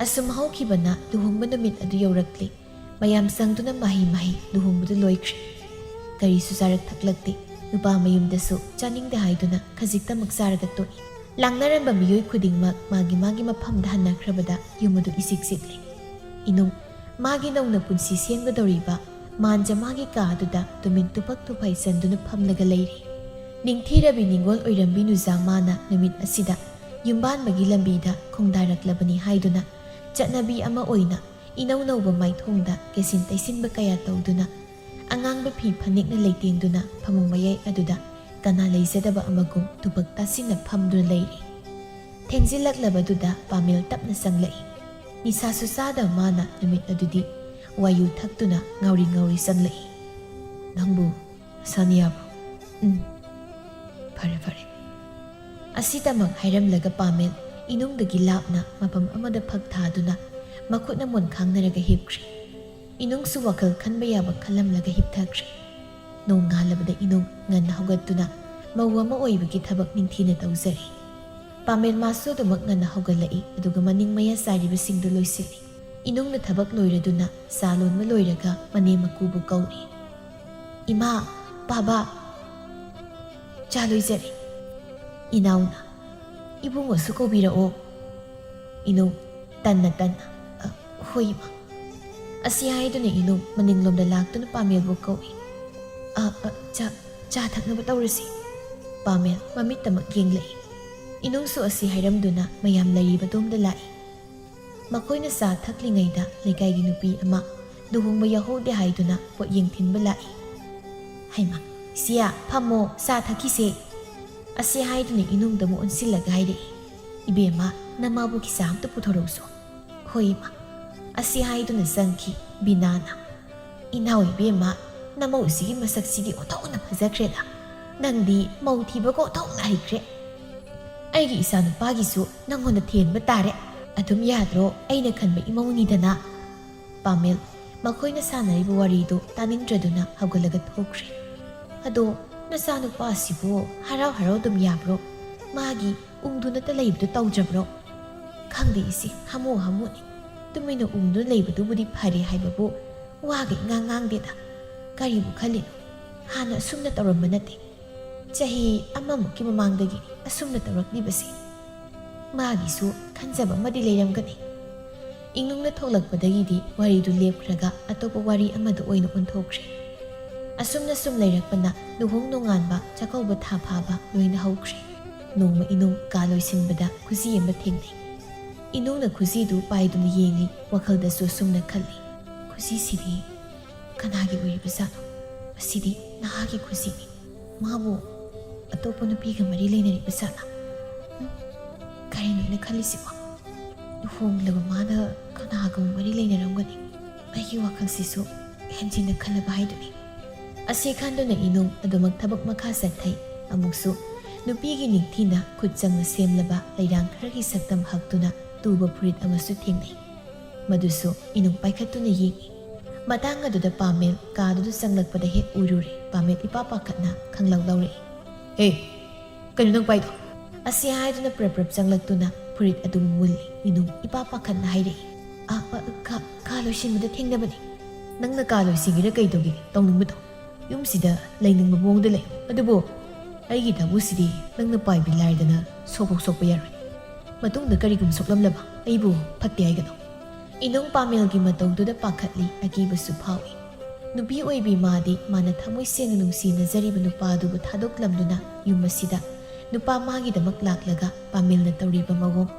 Asum hawkiba na luhongba namit adu yawrakli. Mayam sangdo na mahi luhongbado loykri. Kari susarak taklagti. Nupa mayumdasu chaning dahay do na kazikta magsaragato. Langnaran ba miyoy kudingmak magi mapamda hanakrabada yumado isiksikli. Inong magi naw na punsisiyang gadoriba manja magi kaaduda tumin tupak-tupay sando na pamlagalayri. Ningthirabi ningol oirambi nuzang mana namit asida yumban magilambida kung daraklabani hayduna chatnabi ama oina inaw-nawba maithongda kesintay-sinba kaya tawduna angangba phi phanik na leitengduna phamungmayay aduda kana leizadaba amagum tupagtasin na phamduna leiri. Thengzilaklabaduda pamil tapna sanglai. Nisasusada mana namit adudi wayu thakduna ngauri sanglai. Nangbu saniyabo. Fare. Asitamang hayramlaga pamil inungdagi lapna mapam amada pagthaduna makut na monkang naraga hipkri. Inung suwakal kanba yabag kalamlaga hipthakri. Noong ngalabada inung ngan nahugaduna mawwa maoybagi tabak nintina tawzari. Pamil maso dumak ngan nahugalai aduga maning maya saribasingdo loysili. Inung na tabak loiraduna salon maloiraga mane makubo kauri. Ima, baba, Chaloy zari. Inaw na. Ibungo sukobira o. Inong tanna. Hoy ma. Asiyahay doon na inong maninglom na lagto na pamil mo kawi. Chatak na batawrasi. Pamil, mamit na magyinglay. Inong su asihay ramdo na mayam lari batong dalai. Makoy na sa taklingay da ligay ginupi ama. Duhong mayaho dehay doon na po yung tinbalai. Hay ma. Siya, pamo, sa takise. Asiyahay doon na inong damo onsilaga hayde. Ibema, namabu kisam to putoroso. Hoy ma. Asiyahay doon na sangki, binana. Inaw ibema, na mausigi masaksidi o taon na mazakreda. Nangdi, mautiba ko taon na hikre. Ay isa ng pagiso nang hunatien batare. Adum yadro ay nakanba imaunida na. Pamil, makoy na sana ibuwarido taning drado na hagalagat hokre. Ado, nasano pa sibo, haraw-haraw dumyabro. Magi, ungdo na talayibdo tawjabro. Kangdi isi, hamo-hamo ni. Tumino ungdo laybado budi pari haibabo. Wagi ngang dita. Karibu kalino. Hana asum na tawram manate. Chahi amamo ki mamangdagi asum na tawrak di basi. Magi su, kanjaba madilayram gani. Ingnong na tolagpadagi di wari do lepkraga atopa wari amado oy na untokre. ꯑꯁꯨꯝꯅ ꯁꯨꯝ ꯂꯩꯔꯛꯄꯅ ꯂꯨꯍꯣꯡ ꯅꯣꯡꯉꯥꯟꯕ ꯆꯥꯛꯀꯧꯕ ꯊꯥ ꯐꯥꯕ ꯂꯣꯏꯅ ꯍꯧꯈ꯭ꯔꯦ꯫ ꯅꯣꯡꯃ ꯏꯅꯨꯡ ꯀꯥ ꯂꯣꯏꯁꯤꯟꯕꯗ ꯈꯨꯖꯤ ꯑꯃ ꯊꯦꯡꯅꯩ꯫ ꯏꯅꯨꯡꯅ ꯈꯨꯖꯤꯗꯨ ꯄꯥꯏꯗꯨꯅ ꯌꯦꯡꯂꯤ, ꯋꯥꯈꯜꯗꯁꯨ ꯑꯁꯨꯝꯅ ꯈꯜꯂꯤ꯫ ꯈꯨꯖꯤꯁꯤꯗꯤ ꯀꯅꯥꯒꯤ ꯑꯣꯏꯔꯤꯕꯖꯥꯠꯅꯣ? ꯃꯁꯤꯗꯤ ꯅꯍꯥꯒꯤ ꯈꯨꯖꯤꯅꯤ꯫ ꯃꯥꯕꯨ ꯑꯇꯣꯞꯄ ꯅꯨꯄꯤꯒ ꯃꯔꯤ ꯂꯩꯅꯔꯤꯕꯖꯥꯠꯂꯥ? ꯀꯔꯤꯅꯣ ꯑꯩꯅ ꯈꯜꯂꯤꯁꯤꯕꯣ? ꯂꯨꯍꯣꯡꯂꯕ ꯃꯥꯅ ꯀꯅꯥꯒ ꯃꯔꯤ ꯂꯩꯅꯔꯝꯒꯅꯤ? ꯑꯩꯒꯤ ꯋꯥꯈꯜꯁꯤꯁꯨ ꯍꯦꯟꯖꯤꯟꯅ ꯈꯜꯂꯕ ꯍꯥꯏꯗꯨꯅꯤ꯫ ꯑꯁꯤ ꯈꯟꯗꯨꯅ ꯏꯅꯨꯡ ꯑꯗꯨꯃꯛ ꯊꯕꯛ ꯃꯈꯥ ꯆꯠꯊꯩ꯫ ꯑꯃꯨꯛꯁꯨ ꯅꯨꯄꯤꯒꯤ ꯅꯤꯡꯊꯤꯅ ꯈꯨꯠ ꯆꯪꯅ ꯁꯦꯝꯂꯕ ꯂꯩꯔꯥꯡ ꯈꯔꯒꯤ ꯁꯛꯇꯝ ꯍꯛꯇꯨꯅ ꯇꯨꯕ ꯐꯨꯔꯤꯠ ꯑꯃꯁꯨ ꯊꯦꯡꯅꯩ꯫ ꯃꯗꯨꯁꯨ ꯏꯅꯨꯡ ꯄꯥꯏꯈꯠꯇꯨꯅ ꯌꯦꯡꯏ꯫ ꯃꯇꯥꯡ ꯑꯗꯨꯗ ꯄꯥꯃꯦꯜ ꯀꯥꯗꯨꯗ ꯆꯪꯂꯛꯄꯗ ꯍꯦꯛ ꯎꯔꯨꯔꯦ꯫ ꯄꯥꯃꯦꯜ ꯏꯄꯥ ꯄꯥꯈꯠꯅ ꯈꯪꯂꯧ ꯂꯧꯔꯛꯏ꯫ "ꯍꯦ, ꯀꯩꯅꯣ ꯅꯪ ꯄꯥꯏꯗꯣ?" ꯑꯁꯤ ꯍꯥꯏꯗꯨꯅ ꯄ꯭ꯔꯞ ꯆꯪꯂꯛꯇꯨꯅ ꯐꯨꯔꯤꯠ ꯑꯗꯨ ꯃꯨꯜꯂꯤ꯫ ꯏꯅꯨꯡ ꯏꯄꯥ ꯄꯥꯈꯠꯅ ꯍꯥꯏꯔꯛꯏ꯫ ꯀꯥ ꯂꯣꯏꯁꯤꯟꯕꯗ ꯊꯦꯡꯅꯕꯅꯤ." "ꯅꯪꯅ ꯀꯥ ꯂꯣꯏꯁꯤꯟꯒꯦꯔꯥ ꯀꯩ ꯇꯧꯒꯦ ꯇꯧꯅꯤꯡꯕꯗꯣ? ꯌꯨꯝꯁꯤꯗ ꯂꯩꯅꯤꯡꯕ ꯃꯑꯣꯡꯗ ꯂꯩ꯫ ꯑꯗꯨꯕꯨ ꯑꯩꯒꯤ ꯊꯕꯛꯁꯤꯗꯤ ꯅꯪꯅ ꯄꯥꯏꯕꯤ ꯂꯥꯏꯗꯅ ꯁꯣꯛꯄ ꯌꯥꯔꯣꯏ꯫ ꯃꯇꯨꯡꯗ ꯀꯔꯤꯒꯨꯝꯕ ꯁꯣꯛꯂꯝꯂꯕ ꯑꯩꯕꯨ ꯐꯠꯇꯦ ꯍꯥꯏꯒꯅꯣ." ꯏꯅꯨꯡ ꯄꯥꯃꯦꯜꯒꯤ ꯃꯇꯧꯗꯨꯗ ꯄꯥꯈꯠꯂꯤ, ꯑꯀꯤꯕꯁꯨ ꯐꯥꯎꯏ꯫ ꯅꯨꯄꯤ ꯑꯣꯏꯕꯤ ꯃꯥꯗꯤ ꯃꯥꯅ ꯊꯃꯣꯏ ꯁꯦꯡꯅ ꯅꯨꯡꯁꯤꯅꯖꯔꯤꯕ ꯅꯨꯄꯥꯗꯨꯕꯨ ꯊꯥꯗꯣꯛꯂꯝꯗꯨꯅ ꯌꯨꯝ ꯑꯁꯤꯗ ꯅꯨꯄꯥ ꯃꯥꯒꯤꯗꯃꯛ ꯂꯥꯛꯂꯒ ꯄꯥꯃꯦꯜꯅ ꯇꯧꯔꯤꯕ ꯃꯑꯣꯡ,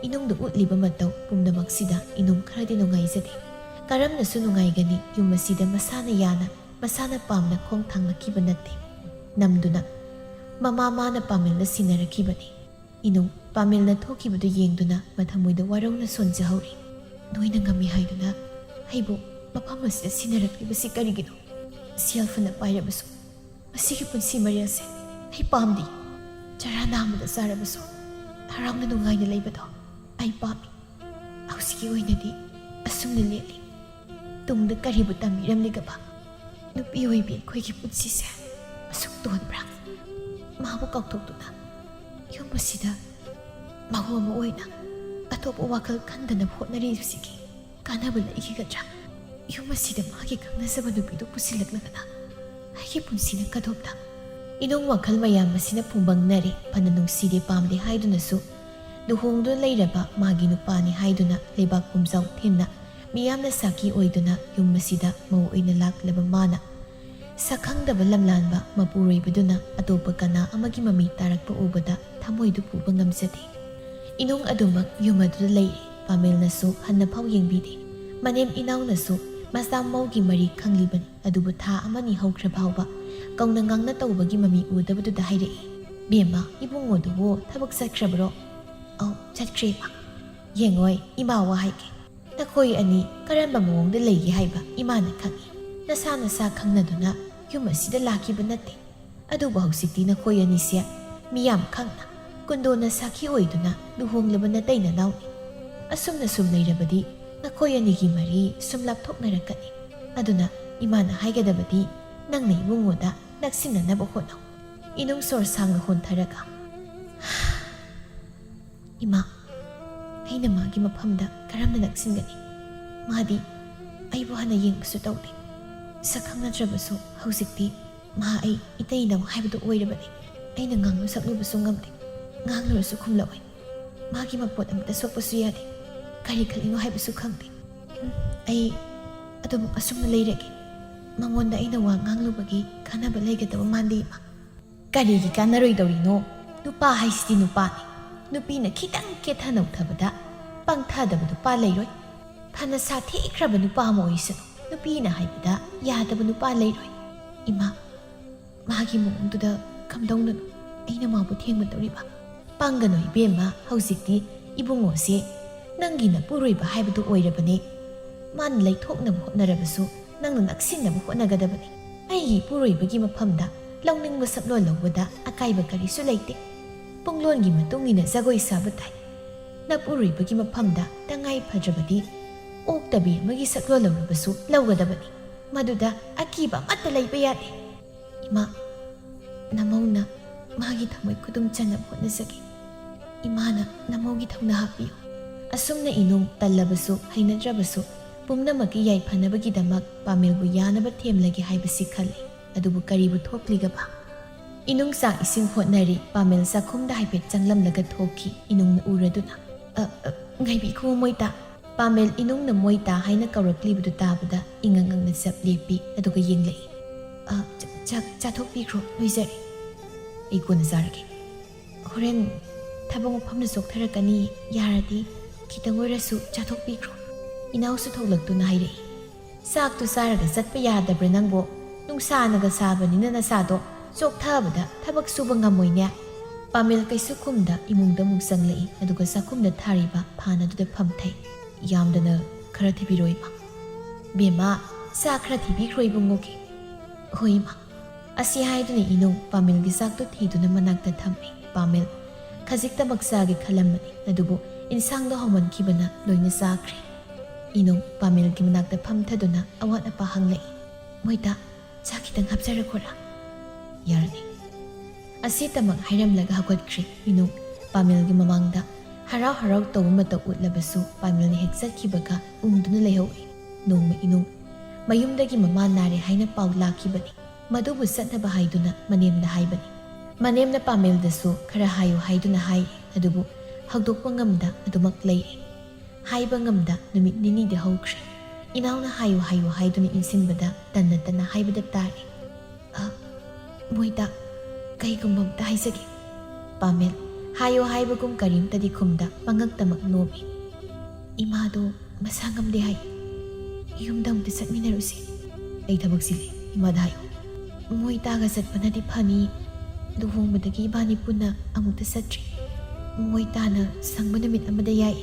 ꯏꯅꯨꯡꯗ ꯎꯠꯂꯤꯕ ꯃꯇꯧ ꯄꯨꯝꯅꯃꯛꯁꯤꯗ ꯏꯅꯨꯡ ꯈꯔꯗꯤ ꯅꯨꯡꯉꯥꯏꯖꯗꯦ꯫ ꯀꯔꯝꯅꯁꯨ ꯅꯨꯡꯉꯥꯏꯒꯅꯤ ꯌꯨꯝ ꯑꯁꯤꯗ ꯃꯁꯥꯅ ꯌꯥꯅ ꯃꯁꯥꯅ ꯄꯥꯝꯅ ꯈꯣꯡ ꯊꯥꯡꯂꯛꯈꯤꯕ ꯅꯠꯇꯦ꯫ ꯅꯝꯗꯨꯅ ꯃꯃꯥ ꯃꯥꯅ ꯄꯥꯃꯦꯜꯅ ꯁꯤꯟꯅꯔꯛꯈꯤꯕꯅꯤ꯫ ꯏꯅꯨꯡ ꯄꯥꯃꯦꯜꯅ ꯊꯣꯛꯈꯤꯕꯗꯨ ꯌꯦꯡꯗꯨꯅ ꯃꯊꯃꯣꯏꯗ ꯋꯥꯔꯧꯅ ꯁꯣꯟꯖꯍꯧꯔꯤ꯫ ꯅꯣꯏꯅ ꯉꯝꯃꯤ ꯍꯥꯏꯗꯨꯅ ꯑꯩꯕꯨ ꯃꯐꯝ ꯑꯁꯤꯗ ꯁꯤꯟꯅꯔꯛꯂꯤꯕꯁꯤ ꯀꯔꯤꯒꯤꯅꯣ? ꯁꯦꯜ ꯐꯅ ꯄꯥꯏꯔꯕꯁꯨ ꯃꯁꯤꯒꯤ ꯄꯨꯟꯁꯤ ꯃꯔꯦꯜꯁꯦ ꯑꯩ ꯄꯥꯝꯗꯦ꯫ ꯆꯔꯥ ꯅꯥꯝꯃꯗ ꯆꯥꯔꯕꯁꯨ ꯍꯔꯥꯎꯅ ꯅꯨꯡꯉꯥꯏꯅ ꯂꯩꯕꯗꯣ ꯑꯩ ꯄꯥꯝꯃꯤ꯫ ꯍꯧꯖꯤꯛꯀꯤ ꯑꯣꯏꯅꯗꯤ ꯑꯁꯨꯝꯅ ꯂꯦꯜꯂꯤ꯫ ꯇꯨꯡꯗ ꯀꯔꯤꯕꯨ ꯇꯝꯕꯤꯔꯝꯂꯤꯒꯕ? ꯅꯨꯄꯤ ꯑꯣꯏꯕꯤ ꯑꯩꯈꯣꯏꯒꯤ ꯄꯨꯟꯁꯤꯁꯦ ꯑꯁꯨꯛ ꯇꯣꯟꯕ꯭ꯔꯥ? ꯃꯥꯕꯨ ꯀꯥꯎꯊꯣꯛꯇꯨꯅ ꯌꯨꯝ ꯑꯁꯤꯗ ꯃꯍꯨ ꯑꯃ ꯑꯣꯏꯅ ꯑꯇꯣꯞꯄ ꯋꯥꯈꯜ ꯈꯟꯗꯅꯕ ꯍꯣꯠꯅꯔꯤꯕꯁꯤꯒꯤ ꯀꯥꯟꯅꯕ ꯂꯩꯈꯤꯒꯗ꯭ꯔꯥ? ꯌꯨꯝ ꯑꯁꯤꯗ ꯃꯥꯒꯤ ꯈꯪꯅꯖꯕ ꯅꯨꯄꯤꯗꯨ ꯄꯨꯁꯤꯜꯂꯛꯂꯒꯅ ꯑꯩꯒꯤ ꯄꯨꯟꯁꯤꯅ ꯀꯗꯣꯝꯗ? ꯏꯅꯨꯡ ꯋꯥꯈꯜ ꯃꯌꯥꯝ ꯑꯁꯤꯅ ꯐꯨꯡꯕꯪꯅꯔꯦ꯫ ꯐꯅ ꯅꯨꯡꯁꯤꯗꯦ ꯄꯥꯝꯗꯦ ꯍꯥꯏꯗꯨꯅꯁꯨ ꯂꯨꯍꯣꯡꯗꯨꯅ ꯂꯩꯔꯕ ꯃꯥꯒꯤ ꯅꯨꯄꯥꯅꯤ ꯍꯥꯏꯗꯨꯅ ꯂꯩꯕꯥꯛ ꯄꯨꯝꯖꯥꯎ ꯊꯤꯟꯅ ꯃꯤꯌꯥꯝꯅ ꯁꯥꯈꯤ ꯑꯣꯏꯗꯨꯅ ꯌꯨꯝ ꯑꯁꯤꯗ ꯃꯧ ꯑꯣꯏꯅ ꯂꯥꯛꯂꯕ ꯃꯥꯅ ꯁꯛꯈꯪꯗꯕ ꯂꯝꯂꯥꯟꯕ ꯃꯄꯨꯔꯣꯏꯕꯗꯨꯅ ꯑꯇꯣꯞꯄ ꯀꯅꯥ ꯑꯃꯒꯤ ꯃꯃꯤ ꯇꯥꯔꯛꯄ ꯎꯕꯗ ꯊꯃꯣꯏꯗꯨ ꯄꯨꯕ ꯉꯝꯖꯗꯦ꯫ ꯏꯅꯨꯡ ꯑꯗꯨꯃꯛ ꯌꯨꯝ ꯑꯗꯨꯗ ꯂꯩꯔꯦ꯫ ꯄꯥꯃꯦꯜꯅꯁꯨ ꯍꯟꯅꯐꯥꯎ ꯌꯦꯡꯕꯤꯗꯦ꯫ ꯃꯅꯦꯝ ꯏꯅꯥꯎꯅꯁꯨ ꯃꯆꯥ ꯃꯧꯒꯤ ꯃꯔꯤ ꯈꯪꯂꯤꯕꯅꯤ꯫ ꯑꯗꯨꯕꯨ ꯊꯥ ꯑꯃꯅꯤ ꯍꯧꯈ꯭ꯔ ꯐꯥꯎꯕ ꯀꯧꯅ ꯉꯥꯡꯅ ꯇꯧꯕꯒꯤ ꯃꯃꯤ ꯎꯗꯕꯗꯨꯗ ꯍꯥꯏꯔꯛꯏ꯫ "ꯕꯦꯝꯃ, ꯏꯕꯨꯡꯉꯣꯗꯨꯕꯨ ꯊꯕꯛ ꯆꯠꯈ꯭ꯔꯕ꯭ꯔꯣ?" "ꯆꯠꯈ꯭ꯔꯦ ꯏꯃꯥ." "ꯌꯦꯡꯉꯣꯏ, ꯏꯃꯥ ꯋꯥ ꯍꯥꯏꯒꯦ꯫ ꯅꯈꯣꯏ ꯑꯅꯤ ꯀꯔꯝꯕ ꯃꯑꯣꯡꯗ ꯂꯩꯒꯦ ꯍꯥꯏꯕ ꯏꯃꯥꯅ ꯈꯪꯏ꯫ ꯅꯁꯥ ꯈꯪꯅꯗꯨꯅ ꯌꯨꯝ ꯑꯁꯤꯗ ꯂꯥꯛꯈꯤꯕ ꯅꯠꯇꯦ꯫ ꯑꯗꯨꯕꯨ ꯍꯧꯖꯤꯛꯇꯤ ꯅꯈꯣꯏ ꯑꯅꯤꯁꯦ ꯃꯤꯌꯥꯝ ꯈꯪꯅ ꯀꯨꯟꯗꯣꯅ ꯁꯥꯈꯤ ꯑꯣꯏꯗꯨꯅ ꯂꯨꯍꯣꯡꯂꯕ ꯅꯇꯩ ꯅꯅꯥꯎꯅꯤ꯫ ꯑꯁꯨꯝꯅ ꯁꯨꯝ ꯂꯩꯔꯕꯗꯤ ꯅꯈꯣꯏ ꯑꯅꯤꯒꯤ ꯃꯔꯤ ꯁꯨꯝ ꯂꯥꯞꯊꯣꯛꯅꯔꯛꯀꯅꯤ꯫ ꯑꯗꯨꯅ ꯏꯃꯥꯅ ꯍꯥꯏꯒꯗꯕꯗꯤ ꯅꯪꯅ ꯏꯕꯨꯡꯉꯣꯗ ꯅꯛꯁꯤꯟꯅꯅꯕ ꯍꯣꯠꯅꯧ." ꯏꯅꯨꯡ ꯁꯣꯔ ꯁꯥꯡꯅ ꯍꯣꯟꯊꯔꯒ, "ꯏꯃꯥ, ꯑꯩꯅ ꯃꯥꯒꯤ ꯃꯐꯝꯗ ꯀꯔꯝꯅ ꯅꯛꯁꯤꯟꯒꯅꯤ? ꯃꯥꯗꯤ ꯑꯩꯕꯨ ꯍꯟꯅ ꯌꯦꯡꯕꯁꯨ ꯇꯧꯗꯦ꯫ ꯁꯛꯈꯪꯅꯗ꯭ꯔꯕꯁꯨ ꯍꯧꯖꯤꯛꯇꯤ ꯃꯥ ꯑꯩ ꯏꯇꯩ ꯏꯅꯥꯎ ꯍꯥꯏꯕꯗꯨ ꯑꯣꯏꯔꯕꯅꯤ꯫ ꯑꯩꯅ ꯉꯥꯡꯂꯨ ꯁꯛꯂꯨꯕꯁꯨ ꯉꯝꯗꯦ꯫ ꯉꯥꯡꯂꯨꯔꯁꯨ ꯈꯨꯝꯂꯛꯑꯣꯏ꯫ ꯃꯥꯒꯤ ꯃꯄꯣꯠ ꯑꯃꯇ ꯁꯣꯛꯄꯁꯨ ꯌꯥꯗꯦ꯫ ꯀꯔꯤ ꯈꯜꯂꯤꯅꯣ ꯍꯥꯏꯕꯁꯨ ꯈꯪꯗꯦ꯫ ꯑꯩ ꯑꯗꯨꯝ ꯑꯁꯨꯝꯅ ꯂꯩꯔꯒꯦ꯫ ꯃꯉꯣꯟꯗ ꯑꯩꯅ ꯋꯥ ꯉꯥꯡꯂꯨꯕꯒꯤ ꯀꯥꯟꯅꯕ ꯂꯩꯒꯗꯕ ꯃꯥꯟꯗꯦ ꯏꯃꯥ." "ꯀꯔꯤꯒꯤ ꯀꯥꯟꯅꯔꯣꯏꯗꯧꯔꯤꯅꯣ? ꯅꯨꯄꯥ ꯍꯥꯏꯁꯤꯗꯤ ꯅꯨꯄꯥꯅꯤ꯫ ꯅꯨꯄꯤꯅ ꯈꯤꯇꯪ ꯀꯦꯊ ꯅꯧꯊꯕꯗ ꯄꯪꯊꯗꯕ ꯅꯨꯄꯥ ꯂꯩꯔꯣꯏ꯫ ꯐꯅ ꯁꯥꯊꯤꯈ꯭ꯔꯕ ꯅꯨꯄꯥ ꯑꯃ ꯑꯣꯏꯁꯅꯨ, ꯅꯨꯄꯤꯅ ꯍꯥꯏꯕꯗ ꯌꯥꯗꯕ ꯅꯨꯄꯥ ꯂꯩꯔꯣꯏ꯫ ꯏꯃꯥ, ꯃꯥꯒꯤ ꯃꯑꯣꯡꯗꯨꯗ ꯀꯝꯗꯧꯅꯅꯣ ꯑꯩꯅ ꯃꯥꯕꯨ ꯊꯦꯡꯕ ꯇꯧꯔꯤꯕ? ꯄꯥꯡꯒꯅꯣ ꯏꯕꯦꯝꯃ, ꯍꯧꯖꯤꯛꯇꯤ ꯏꯕꯨꯡꯉꯣꯁꯦ ꯅꯪꯒꯤ ꯅꯄꯨꯔꯣꯏꯕ ꯍꯥꯏꯕꯗꯨ ꯑꯣꯏꯔꯕꯅꯦ꯫ ꯃꯥꯅ ꯂꯩꯊꯣꯛꯅꯕ ꯍꯣꯠꯅꯔꯕꯁꯨ ꯅꯪꯅ ꯅꯛꯁꯤꯟꯅꯕ ꯍꯣꯠꯅꯒꯗꯕꯅꯤ꯫ ꯑꯩꯒꯤ ꯏꯄꯨꯔꯣꯏꯕꯒꯤ ꯃꯐꯝꯗ ꯂꯧꯅꯤꯡꯕ ꯁꯛꯂꯣꯟ ꯂꯧꯕꯗ ꯑꯀꯥꯏꯕ ꯀꯔꯤꯁꯨ ꯂꯩꯇꯦ꯫ ꯄꯨꯡꯂꯣꯟꯒꯤ ꯃꯇꯨꯡ ꯏꯟꯅ ꯖꯒꯣꯏ ꯁꯥꯕ ꯇꯥꯏ꯫ ꯅꯄꯨꯔꯣꯏꯕꯒꯤ ꯃꯐꯝꯗ ꯇꯉꯥꯏ ꯐꯗ꯭ꯔꯕꯗꯤ ꯑꯣꯛꯇꯕꯤ ꯑꯃꯒꯤ ꯁꯛꯂꯣꯟ ꯂꯧꯔꯕꯁꯨ ꯂꯧꯒꯗꯕꯅꯤ꯫ ꯃꯗꯨꯗ ꯑꯀꯤꯕ ꯑꯃꯠꯇ ꯂꯩꯕ ꯌꯥꯗꯦ꯫ ꯏꯃꯥ, ꯅꯃꯧꯅ ꯃꯥꯒꯤ ꯊꯃꯣꯏ ꯈꯨꯗꯨꯝ ꯆꯟꯅꯕ ꯍꯣꯠꯅꯖꯒꯦ꯫ ꯏꯃꯥꯅ ꯅꯃꯧꯒꯤ ꯊꯧꯅꯥ ꯍꯥꯞꯄꯤꯌꯨ." ꯑꯁꯨꯝꯅ ꯏꯅꯨꯡ ꯇꯜꯂꯕꯁꯨ ꯍꯩꯅꯗ꯭ꯔꯕꯁꯨ ꯄꯨꯝꯅꯃꯛꯀꯤ ꯌꯥꯏꯐꯅꯕꯒꯤꯗꯃꯛ ꯄꯥꯃꯦꯜꯕꯨ ꯌꯥꯅꯕ ꯊꯦꯝꯂꯒꯦ ꯍꯥꯏꯕꯁꯤ ꯈꯜꯂꯤ꯫ ꯑꯗꯨꯕꯨ ꯀꯔꯤꯕꯨ ꯊꯣꯛꯂꯤꯒꯕ? ꯏꯅꯨꯡ ꯆꯥꯛ ꯏꯁꯤꯡ ꯍꯣꯠꯅꯔꯤ꯫ ꯄꯥꯃꯦꯜ ꯆꯥꯛꯈꯨꯝꯗ ꯍꯥꯏꯐꯦꯠ ꯆꯪꯂꯝꯂꯒ ꯊꯣꯛꯈꯤ꯫ ꯏꯅꯨꯡꯅ ꯎꯔꯗꯨꯅ, "ꯉꯥꯏꯕꯤꯈꯣ ꯃꯣꯏꯇꯥ." ꯄꯥꯃꯦꯜ ꯏꯅꯨꯡꯅ ꯃꯣꯏꯇꯥ ꯍꯥꯏꯅ ꯀꯧꯔꯛꯂꯤꯕꯗꯨ ꯇꯥꯕꯗ ꯏꯉꯛ ꯉꯛꯅ ꯆꯞ ꯂꯦꯞꯄꯤ, ꯑꯗꯨꯒ ꯌꯦꯡꯂꯛꯏ꯫ ꯆꯥꯊꯣꯛꯄꯤꯈ꯭ꯔꯣ ꯂꯣꯏꯖꯔꯦ ꯑꯩ ꯀꯣꯟꯅ ꯆꯥꯔꯒꯦ ꯍꯣꯔꯦꯟ ꯊꯕꯛ ꯃꯐꯝꯗ ꯆꯣꯛꯊꯔꯛꯀꯅꯤ ꯌꯥꯔꯗꯤ ꯈꯤꯇꯪ ꯑꯣꯏꯔꯁꯨ ꯆꯥꯊꯣꯛꯄꯤꯈ꯭ꯔꯣ ꯏꯅꯥꯎꯁꯨ ꯊꯣꯛꯂꯛꯇꯨꯅ ꯍꯥꯏꯔꯛꯏ ꯆꯥꯛꯇꯨ ꯆꯥꯔꯒ ꯆꯠꯄ ꯌꯥꯗꯕ꯭ꯔꯥ ꯅꯪꯕꯣ ꯅꯨꯡꯁꯥꯅꯒ ꯁꯥꯕꯅꯤꯅ ꯅꯁꯥꯗꯣ ꯆꯣꯛꯊꯕꯗ ꯊꯕꯛ ꯁꯨꯕ ꯉꯝꯃꯣꯏꯅꯦ ꯄꯥꯃꯦꯜ ꯀꯩꯁꯨ ꯈꯨꯝꯗ ꯏꯃꯨꯡꯗ ꯑꯃꯨꯛ ꯆꯪꯂꯛꯏ ꯑꯗꯨꯒ ꯆꯥꯛꯈꯨꯝꯗ ꯊꯥꯔꯤꯕ ꯐꯥꯟ ꯑꯗꯨꯗ ꯐꯝꯊꯩ ꯌꯥꯝꯗꯅ ꯈꯔ ꯊꯤꯕꯤꯔꯣ ꯏꯃꯥ ꯕꯦꯝꯃ ꯆꯥꯛ ꯈꯔ ꯊꯤꯕꯤꯈ꯭ꯔꯣ ꯏꯕꯨꯡꯉꯣꯒꯤ ꯍꯣꯏ ꯏꯃꯥ ꯑꯁꯤ ꯍꯥꯏꯗꯨꯅ ꯏꯅꯨꯡ ꯄꯥꯃꯦꯜꯒꯤ ꯆꯥꯛꯇꯨ ꯊꯤꯗꯨꯅ ꯃꯅꯥꯛꯇ ꯊꯝꯃꯤ ꯄꯥꯃꯦꯜ ꯈꯖꯤꯛꯇꯃꯛ ꯆꯥꯒꯦ ꯈꯜꯂꯝꯕꯅꯤ ꯑꯗꯨꯕꯨ ꯏꯟꯁꯥꯡꯗꯣ ꯍꯥꯎꯃꯟꯈꯤꯕꯅ ꯂꯣꯏꯅ ꯆꯥꯈ꯭ꯔꯦ ꯏꯅꯨꯡ ꯄꯥꯃꯦꯜꯒꯤ ꯃꯅꯥꯛꯇ ꯐꯝꯊꯗꯨꯅ ꯑꯋꯥꯠ ꯑꯄꯥ ꯍꯪꯂꯛꯏ ꯃꯣꯏꯗ ꯆꯥꯛ ꯈꯤꯇꯪ ꯍꯥꯞꯆꯔꯛꯈꯣꯔꯥ ꯌꯥꯔꯅꯤ ꯑꯁꯤꯇꯃꯛ ꯍꯥꯏꯔꯝꯂꯒ ꯍꯧꯒꯠꯈ꯭ꯔꯦ ꯏꯅꯨꯡ ꯄꯥꯃꯦꯜꯒꯤ ꯃꯃꯥꯡꯗ ꯍꯔꯥꯎ ꯍꯔꯥꯎ ꯇꯧꯕ ꯃꯇꯧ ꯎꯠꯂꯕꯁꯨ ꯄꯥꯃꯦꯜꯅ ꯍꯦꯛ ꯆꯠꯈꯤꯕꯒ ꯎꯪꯗꯨꯅ ꯂꯩꯍꯧꯏ ꯅꯣꯡꯃ ꯏꯅꯨꯡ ꯃꯌꯨꯝꯗꯒꯤ ꯃꯃꯥ ꯅꯥꯔꯦ ꯍꯥꯏꯅ ꯄꯥꯎ ꯂꯥꯛꯈꯤꯕꯅꯤ ꯃꯗꯨꯕꯨ ꯆꯠꯅꯕ ꯍꯥꯏꯗꯨꯅ ꯃꯅꯦꯝꯅ ꯍꯥꯏꯕꯅꯤ ꯃꯅꯦꯝꯅ ꯄꯥꯃꯦꯜꯗꯁꯨ ꯈꯔ ꯍꯥꯏꯌꯨ ꯍꯥꯏꯗꯨꯅ ꯍꯥꯏꯔꯤ ꯑꯗꯨꯕꯨ ꯍꯧꯗꯣꯛꯄ ꯉꯝꯗ ꯑꯗꯨꯃꯛ ꯂꯩꯔꯤ ꯍꯥꯏꯕ ꯉꯝꯗ ꯅꯨꯃꯤꯠ ꯅꯤꯅꯤꯗ ꯍꯧꯈ꯭ꯔꯦ ꯏꯅꯥꯎꯅ ꯍꯥꯏꯌꯨ ꯍꯥꯏꯌꯨ ꯍꯥꯏꯗꯨꯅ ꯏꯟꯁꯤꯟꯕꯗ ꯇꯟꯅ ꯇꯟꯅ ꯍꯥꯏꯕꯗ ꯇꯥꯔꯤ ꯃꯣꯏꯗ ꯀꯩꯒꯨꯝꯕ ꯑꯝꯇ ꯍꯥꯏꯖꯒꯦ ꯄꯥꯃꯦꯜ ꯍꯥꯏꯌꯨ ꯍꯥꯏꯕꯒꯨꯝ ꯀꯔꯤꯝꯇꯗꯤ ꯈꯨꯝꯗ ꯄꯉꯛꯇꯃꯛ ꯅꯣꯝꯃꯤ ꯏꯃꯥꯗꯣ ꯃꯁꯥ ꯉꯝꯗꯦ ꯍꯥꯏ ꯌꯨꯝꯗ ꯑꯃꯨꯛꯇ ꯆꯠꯃꯤꯟꯅꯔꯨꯁꯤ ꯑꯩ ꯊꯕꯛꯁꯤ ꯂꯩ ꯏꯃꯥꯗ ꯍꯥꯏꯌꯨ ꯃꯣꯏ ꯇꯥꯒ ꯆꯠꯄꯅꯗꯤ ꯐꯅꯤ ꯂꯨꯍꯣꯡꯕꯗꯒꯤ ꯏꯕꯥꯅꯤ ꯄꯨꯟꯅ ꯑꯃꯨꯛꯇ ꯆꯠꯇ꯭ꯔꯤ ꯃꯣꯏ ꯇꯥꯅ ꯁꯪꯕ ꯅꯨꯃꯤꯠ ꯑꯃꯗ ꯌꯥꯏ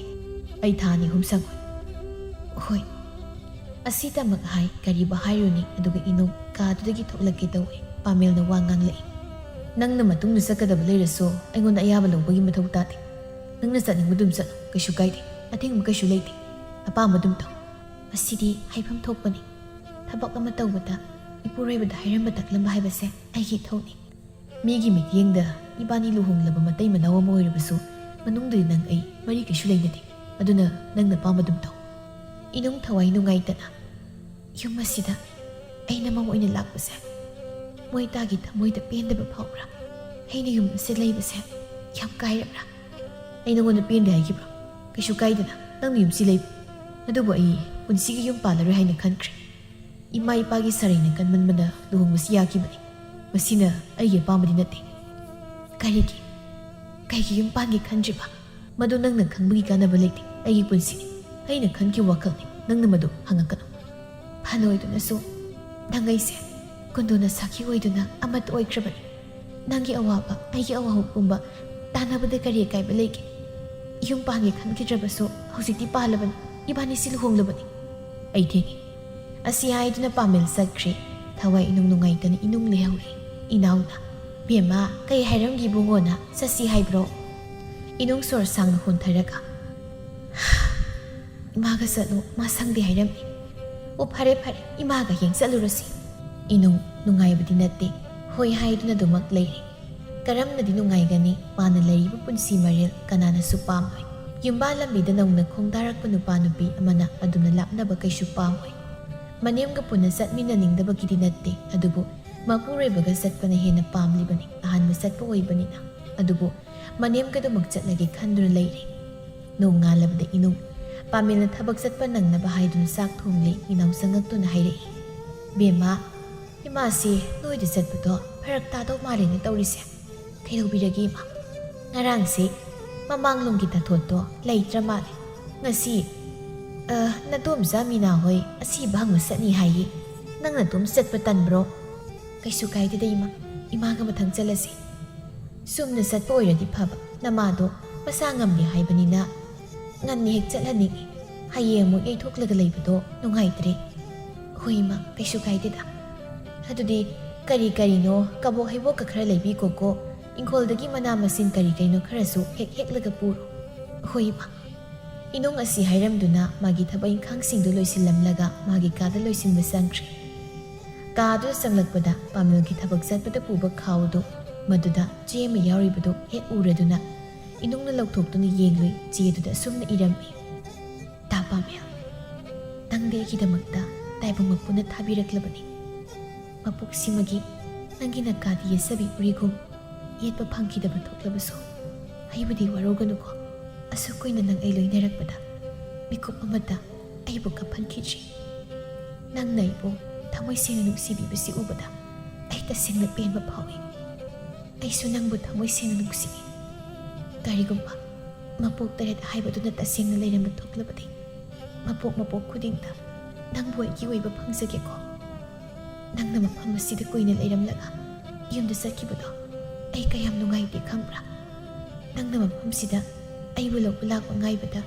ꯑꯩ ꯊꯥ 2 3 ꯁꯪꯉꯣꯏ ꯍꯣꯏ ꯑꯁꯤꯇꯃꯛ ꯍꯥꯏ ꯀꯔꯤꯕꯨ ꯍꯥꯏꯔꯨꯅꯤ ꯑꯗꯨꯒ ꯏꯅꯨꯡ ꯀꯥꯗꯨꯗꯒꯤ ꯊꯣꯛꯂꯛꯀꯦ ꯇꯧꯏ ꯄꯥꯃꯦꯜꯅ ꯋꯥ ꯉꯥꯡꯂꯛꯏ ꯅꯪꯅ ꯃꯇꯨꯡꯗ ꯆꯠꯀꯗꯕ ꯂꯩꯔꯁꯨ ꯑꯩꯉꯣꯟꯗ ꯑꯌꯥꯕ ꯂꯧꯕꯒꯤ ꯃꯊꯧ ꯇꯥꯗꯦ ꯅꯪꯅ ꯆꯠꯅꯤꯡꯕꯗꯨꯝ ꯆꯠꯂꯨ ꯀꯩꯁꯨ ꯀꯥꯏꯗꯦ ꯑꯊꯤꯡꯕ ꯀꯩꯁꯨ ꯂꯩꯇꯦ ꯑꯄꯥꯝꯕꯗꯨꯝ ꯇꯧ ꯑꯁꯤꯗꯤ ꯍꯥꯏꯐꯝ ꯊꯣꯛꯄꯅꯤ ꯊꯕꯛ ꯑꯃ ꯇꯧꯕꯗ ꯏꯄꯨꯔꯣꯏꯕꯗ ꯍꯥꯏꯔꯝꯕ ꯇꯥꯛꯂꯝꯕ ꯍꯥꯏꯕꯁꯦ ꯑꯩꯒꯤ ꯏꯊꯧꯅꯤ ꯃꯤꯒꯤ ꯃꯤꯠꯌꯦꯡꯗ ꯏꯕꯥꯅꯤ ꯂꯨꯍꯣꯡꯂꯕ ꯃꯇꯩ ꯃꯅꯥꯎ ꯑꯃ ꯑꯣꯏꯔꯕꯁꯨ ꯃꯅꯨꯡꯗꯗꯤ ꯅꯪ ꯑꯩ ꯃꯔꯤ ꯀꯩꯁꯨ ꯂꯩꯅꯗꯦ ꯑꯗꯨꯅ ꯅꯪꯅ ꯑꯄꯥꯝꯕꯗꯨꯝ ꯇꯧ ꯏꯅꯨꯡ ꯊꯋꯥꯏ ꯅꯨꯡꯉꯥꯏꯇꯅ ꯌꯨꯝ ꯑꯁꯤꯗ ꯑꯩꯅ ꯃꯧ ꯑꯣꯏꯅ ꯂꯥꯛꯄꯁꯦ ꯃꯣꯏ ꯇꯥꯒꯤ ꯊꯃꯣꯏꯗ ꯄꯦꯟꯗꯕ ꯐꯥꯎꯕ꯭ꯔꯥ ꯑꯩꯅ ꯌꯨꯝ ꯑꯁꯤ ꯂꯩꯕꯁꯦ ꯌꯥꯝ ꯀꯥꯏꯔꯕ꯭ꯔꯥ ꯑꯩ ꯅꯉꯣꯟꯗ ꯄꯦꯟꯗꯦ ꯍꯥꯏꯈꯤꯕ꯭ꯔꯣ ꯀꯩꯁꯨ ꯀꯥꯏꯗꯅ ꯅꯪꯅ ꯌꯨꯝꯁꯤ ꯂꯩꯕ ꯑꯗꯨꯕꯨ ꯑꯩ ꯄꯨꯟꯁꯤꯒꯤ ꯌꯨꯝ ꯄꯥꯜꯂꯔꯣꯏ ꯍꯥꯏꯅ ꯈꯟꯈ꯭ꯔꯦ ꯏꯃꯥ ꯏꯄꯥꯒꯤ ꯁꯔꯩꯅ ꯀꯟꯃꯟꯕꯅ ꯂꯨꯍꯣꯡꯕꯁꯤ ꯌꯥꯈꯤꯕꯅꯤ ꯃꯁꯤꯅ ꯑꯩꯒꯤ ꯑꯄꯥꯝꯕꯗꯤ ꯅꯠꯇꯦ ꯀꯩꯒꯤ ꯌꯨꯝ ꯄꯥꯟꯒꯦ ꯈꯟꯗ꯭ꯔꯤꯕ ꯃꯗꯨ ꯅꯪꯅ ꯈꯪꯕꯒꯤ ꯀꯥꯟꯅꯕ ꯂꯩꯇꯦ ꯑꯩꯒꯤ ꯄꯨꯟꯁꯤꯅꯤ ꯑꯩꯅ ꯈꯟꯈꯤꯕ ꯋꯥꯈꯜꯅꯤ ꯅꯪꯅ ꯃꯗꯨ ꯍꯪꯉꯛꯀꯅꯨ ꯐꯅ ꯑꯣꯏꯗꯨꯅꯁꯨ ꯅꯪ ꯑꯩꯁꯦ ꯀꯨꯟꯗꯣꯅ ꯁꯥꯈꯤ ꯑꯣꯏꯗꯨꯅ ꯑꯃꯠꯇ ꯑꯣꯏꯈ꯭ꯔꯕꯅꯤ ꯅꯪꯒꯤ ꯑꯋꯥꯕ ꯑꯩꯒꯤ ꯑꯋꯥꯕ ꯄꯨꯝꯕ ꯇꯥꯟꯅꯕꯗ ꯀꯔꯤ ꯑꯀꯥꯏꯕ ꯂꯩꯒꯦ ꯌꯨꯝ ꯄꯥꯟꯒꯦ ꯈꯟꯈꯤꯗ꯭ꯔꯕꯁꯨ ꯍꯧꯖꯤꯛꯇꯤ ꯄꯥꯜꯂꯕꯅꯤ ꯏꯕꯥꯅꯤꯁꯤ ꯂꯨꯍꯣꯡꯂꯕꯅꯤ ꯑꯩ ꯊꯦꯡꯉꯤ ꯑꯁꯤ ꯍꯥꯏꯗꯨꯅ ꯄꯥꯃꯦꯜ ꯆꯠꯈ꯭ꯔꯦ ꯊꯋꯥꯏ ꯏꯅꯨꯡ ꯅꯨꯡꯉꯥꯏꯇꯅ ꯏꯅꯨꯡ ꯂꯩꯍꯧꯔꯤ ꯏꯅꯥꯎꯅ ꯕꯦꯝꯃ ꯀꯩ ꯍꯥꯏꯔꯝꯒꯦ ꯏꯕꯨꯡꯉꯣꯅ ꯆꯠꯁꯤ ꯍꯥꯏꯕ꯭ꯔꯣ ꯏꯅꯨꯡ ꯁꯣꯔ ꯁꯥꯡꯅ ꯍꯣꯟꯊꯔꯒ ꯏꯃꯥꯒ ꯆꯠꯂꯨ ꯃꯥ ꯁꯪꯗꯦ ꯍꯥꯏꯔꯝꯃꯤ ꯑꯣ ꯐꯔꯦ ꯏꯃꯥꯒ ꯍꯌꯦꯡ ꯆꯠꯂꯨꯔꯁꯤ ꯏꯅꯨꯡ ꯅꯨꯡꯉꯥꯏꯕꯗꯤ ꯅꯠꯇꯦ ꯍꯣꯏ ꯍꯥꯏꯗꯨꯅ ꯑꯗꯨꯃꯛ ꯂꯩꯔꯤ ꯀꯔꯝꯅꯗꯤ ꯅꯨꯡꯉꯥꯏꯒꯅꯤ ꯃꯥꯅ ꯂꯩꯔꯤꯕ ꯄꯨꯟꯁꯤ ꯃꯔꯦꯜ ꯀꯅꯥꯅꯁꯨ ꯄꯥꯝꯂꯣꯏ ꯌꯨꯝꯕꯥꯟ ꯂꯝꯕꯤꯗ ꯅꯧꯅ ꯈꯣꯡꯗꯥꯔꯛꯄ ꯅꯨꯄꯥ ꯅꯨꯄꯤ ꯑꯃꯅ ꯑꯗꯨꯅ ꯂꯥꯞꯅꯕ ꯀꯩꯁꯨ ꯄꯥꯝꯂꯣꯏ ꯃꯅꯦꯝꯒ ꯄꯨꯟꯅ ꯆꯠꯃꯤꯟꯅꯅꯤꯡꯗꯕꯒꯤꯗꯤ ꯅꯠꯇꯦ ꯑꯗꯨꯕꯨ ꯃꯄꯨꯔꯣꯏꯕꯒ ꯆꯠꯄꯅ ꯍꯦꯟꯅ ꯄꯥꯝꯂꯤꯕꯅꯤ ꯑꯍꯥꯟꯕ ꯆꯠꯄ ꯑꯣꯏꯕꯅꯤꯅ ꯑꯗꯨꯕꯨ ꯃꯅꯦꯝꯒꯗꯃꯛ ꯆꯠꯂꯒꯦ ꯈꯟꯗꯨꯅ ꯂꯩꯔꯤ ꯅꯣꯡ ꯉꯥꯜꯂꯕꯗ ꯏꯅꯨꯡ ꯄꯥꯃꯦꯜꯅ ꯊꯕꯛ ꯆꯠꯄ ꯅꯪꯅꯕ ꯍꯥꯏꯗꯨꯅ ꯆꯥꯛ ꯊꯣꯡꯂꯤ ꯏꯅꯥꯎ ꯆꯪꯉꯛꯇꯨꯅ ꯍꯥꯏꯔꯛꯏ ꯕꯦꯝꯃ ꯏꯃꯥꯁꯤ ꯅꯣꯏꯗ ꯆꯠꯄꯗꯣ ꯐꯔꯛ ꯇꯥꯗꯧ ꯃꯥꯜꯂꯦꯅ ꯇꯧꯔꯤꯁꯦ ꯀꯩꯗꯧꯕꯤꯔꯒꯦ ꯏꯃꯥ ꯉꯔꯥꯡꯁꯤ ꯃꯃꯥꯡꯂꯣꯝꯒꯤ ꯇꯥꯊꯣꯠꯇꯣ ꯂꯩꯇ꯭ꯔ ꯃꯥꯜꯂꯦ ꯉꯁꯤ ꯅꯇꯣꯝꯆꯥ ꯃꯤꯅꯥ ꯍꯣꯏ ꯑꯁꯤꯕ ꯍꯪꯕ ꯆꯠꯅꯤ ꯍꯥꯏꯌꯦ ꯅꯪ ꯅꯇꯣꯝ ꯆꯠꯄ ꯇꯟꯕ꯭ꯔꯣ ꯀꯩꯁꯨ ꯀꯥꯏꯗꯦꯗ ꯏꯃꯥꯒ ꯃꯊꯪ ꯆꯠꯂꯁꯤ ꯆꯨꯝꯅ ꯆꯠꯄ ꯑꯣꯏꯔꯗꯤ ꯐꯕ ꯅꯃꯥꯗꯣ ꯃꯁꯥ ꯉꯝꯗꯦ ꯍꯥꯏꯕꯅꯤꯅ ꯉꯟꯅ ꯍꯦꯛ ꯆꯠꯍꯟꯅꯤꯡꯉꯤ ꯍꯌꯦꯡ ꯑꯃꯨꯛ ꯌꯩꯊꯣꯛꯂꯒ ꯂꯩꯕꯗꯣ ꯅꯨꯡꯉꯥꯏꯇ꯭ꯔꯦ ꯍꯣꯏ ꯏꯃꯥ ꯀꯩꯁꯨ ꯀꯥꯏꯗꯦꯗ ꯑꯗꯨꯗꯤ ꯀꯔꯤꯅꯣ ꯀꯕꯣꯛ ꯍꯩꯕꯣꯛꯀ ꯈꯔ ꯂꯩꯕꯤꯈꯣꯀꯣ ꯏꯪꯈꯣꯜꯗꯒꯤ ꯃꯅꯥ ꯃꯁꯤꯡ ꯀꯔꯤꯅꯣ ꯈꯔꯁꯨ ꯍꯦꯛꯂꯒ ꯄꯨꯔꯣ ꯍꯣꯏ ꯏꯃꯥ ꯏꯅꯨꯡ ꯑꯁꯤ ꯍꯥꯏꯔꯝꯗꯨꯅ ꯃꯥꯒꯤ ꯊꯕꯛ ꯏꯪꯈꯥꯡꯁꯤꯡꯗꯨ ꯂꯣꯏꯁꯤꯜꯂꯝꯂꯒ ꯃꯥꯒꯤ ꯀꯥꯗ ꯂꯣꯏꯁꯤꯟꯕ ꯆꯪꯈ꯭ꯔꯦ ꯀꯥꯗꯨꯗ ꯆꯪꯂꯛꯄꯗ ꯄꯥꯃꯦꯜꯒꯤ ꯊꯕꯛ ꯆꯠꯄꯗ ꯄꯨꯕ ꯈꯥꯎꯗꯨ ꯃꯗꯨꯗ ꯆꯦ ꯑꯃ ꯌꯥꯎꯔꯤꯕꯗꯨ ꯍꯦꯛ ꯎꯔꯗꯨꯅ ꯏꯅꯨꯡꯅ ꯂꯧꯊꯣꯛꯇꯨꯅ ꯌꯦꯡꯂꯨꯏ ꯆꯦꯗꯨꯗ ꯑꯁꯨꯝꯅ ꯏꯔꯝꯃꯤ ꯇꯥ ꯄꯥꯃꯦꯜ ꯅꯪꯗꯤ ꯑꯩꯒꯤꯗꯃꯛꯇ ꯇꯥꯏꯕꯪ ꯃꯄꯨꯅ ꯊꯥꯕꯤꯔꯛꯂꯕꯅꯤ ꯃꯄꯣꯛꯁꯤꯃꯒꯤ ꯅꯪꯒꯤ ꯅꯀꯥꯗꯤ ꯌꯦꯠꯆꯕꯤ ꯎꯔꯤꯒꯨꯝ ꯌꯦꯠꯄ ꯐꯪꯈꯤꯗꯕ ꯊꯣꯛꯂꯕꯁꯨ ꯑꯩꯕꯨꯗꯤ ꯋꯥꯔꯧꯒꯅꯨꯀꯣ ꯑꯁꯨꯛ ꯀꯨꯏꯅ ꯅꯪ ꯑꯩ ꯂꯣꯏꯅꯔꯛꯄꯗ ꯃꯤꯀꯨꯞ ꯑꯃꯗ ꯑꯩꯕꯨ ꯀꯞꯍꯟꯈꯤꯗ꯭ꯔꯤ ꯅꯪꯅ ꯑꯩꯕꯨ ꯊꯃꯣꯏ ꯁꯦꯡꯅ ꯅꯨꯡꯁꯤꯕꯤꯕꯁꯤ ꯎꯕꯗ तसेंना पेनबा फावे अैसु नंगबु थमोय सेंना नुंसिङि करिगुम्बा मपोक तरेत हाइबदुना तसेंना लेरमबा थोक्लबदि मपोक खुदिंदा नंगबु अैगि ओइबा फंजगेको नंगना मफम असिदा कुइना लेरमलगा युमदा चटखिबदो अै कयाम नुंगाइदे खंब्रा नंगना मफमसिदा अैबु लौबु लाक्पा गाइबदा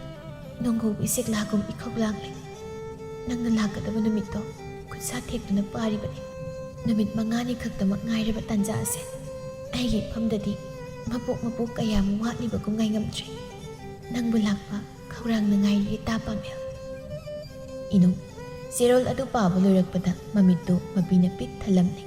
नोंगौबु इसेक्लागुम इखौलांले नंगना लाकदबा नुमित्तो खुदसा थेक्तुना पारिबने नुमित मंगानी खक्तमक गाइरबा तंजा असे अैगे फमददि मपोक कयाम वाटलिबगुम गाइंगमद्रे नंगबु लाक्पा खौरांना गाइरि तापामेल इनु सेरोल अदु पाबा लोरकपदा ममित्तु मपीना पिक थलमने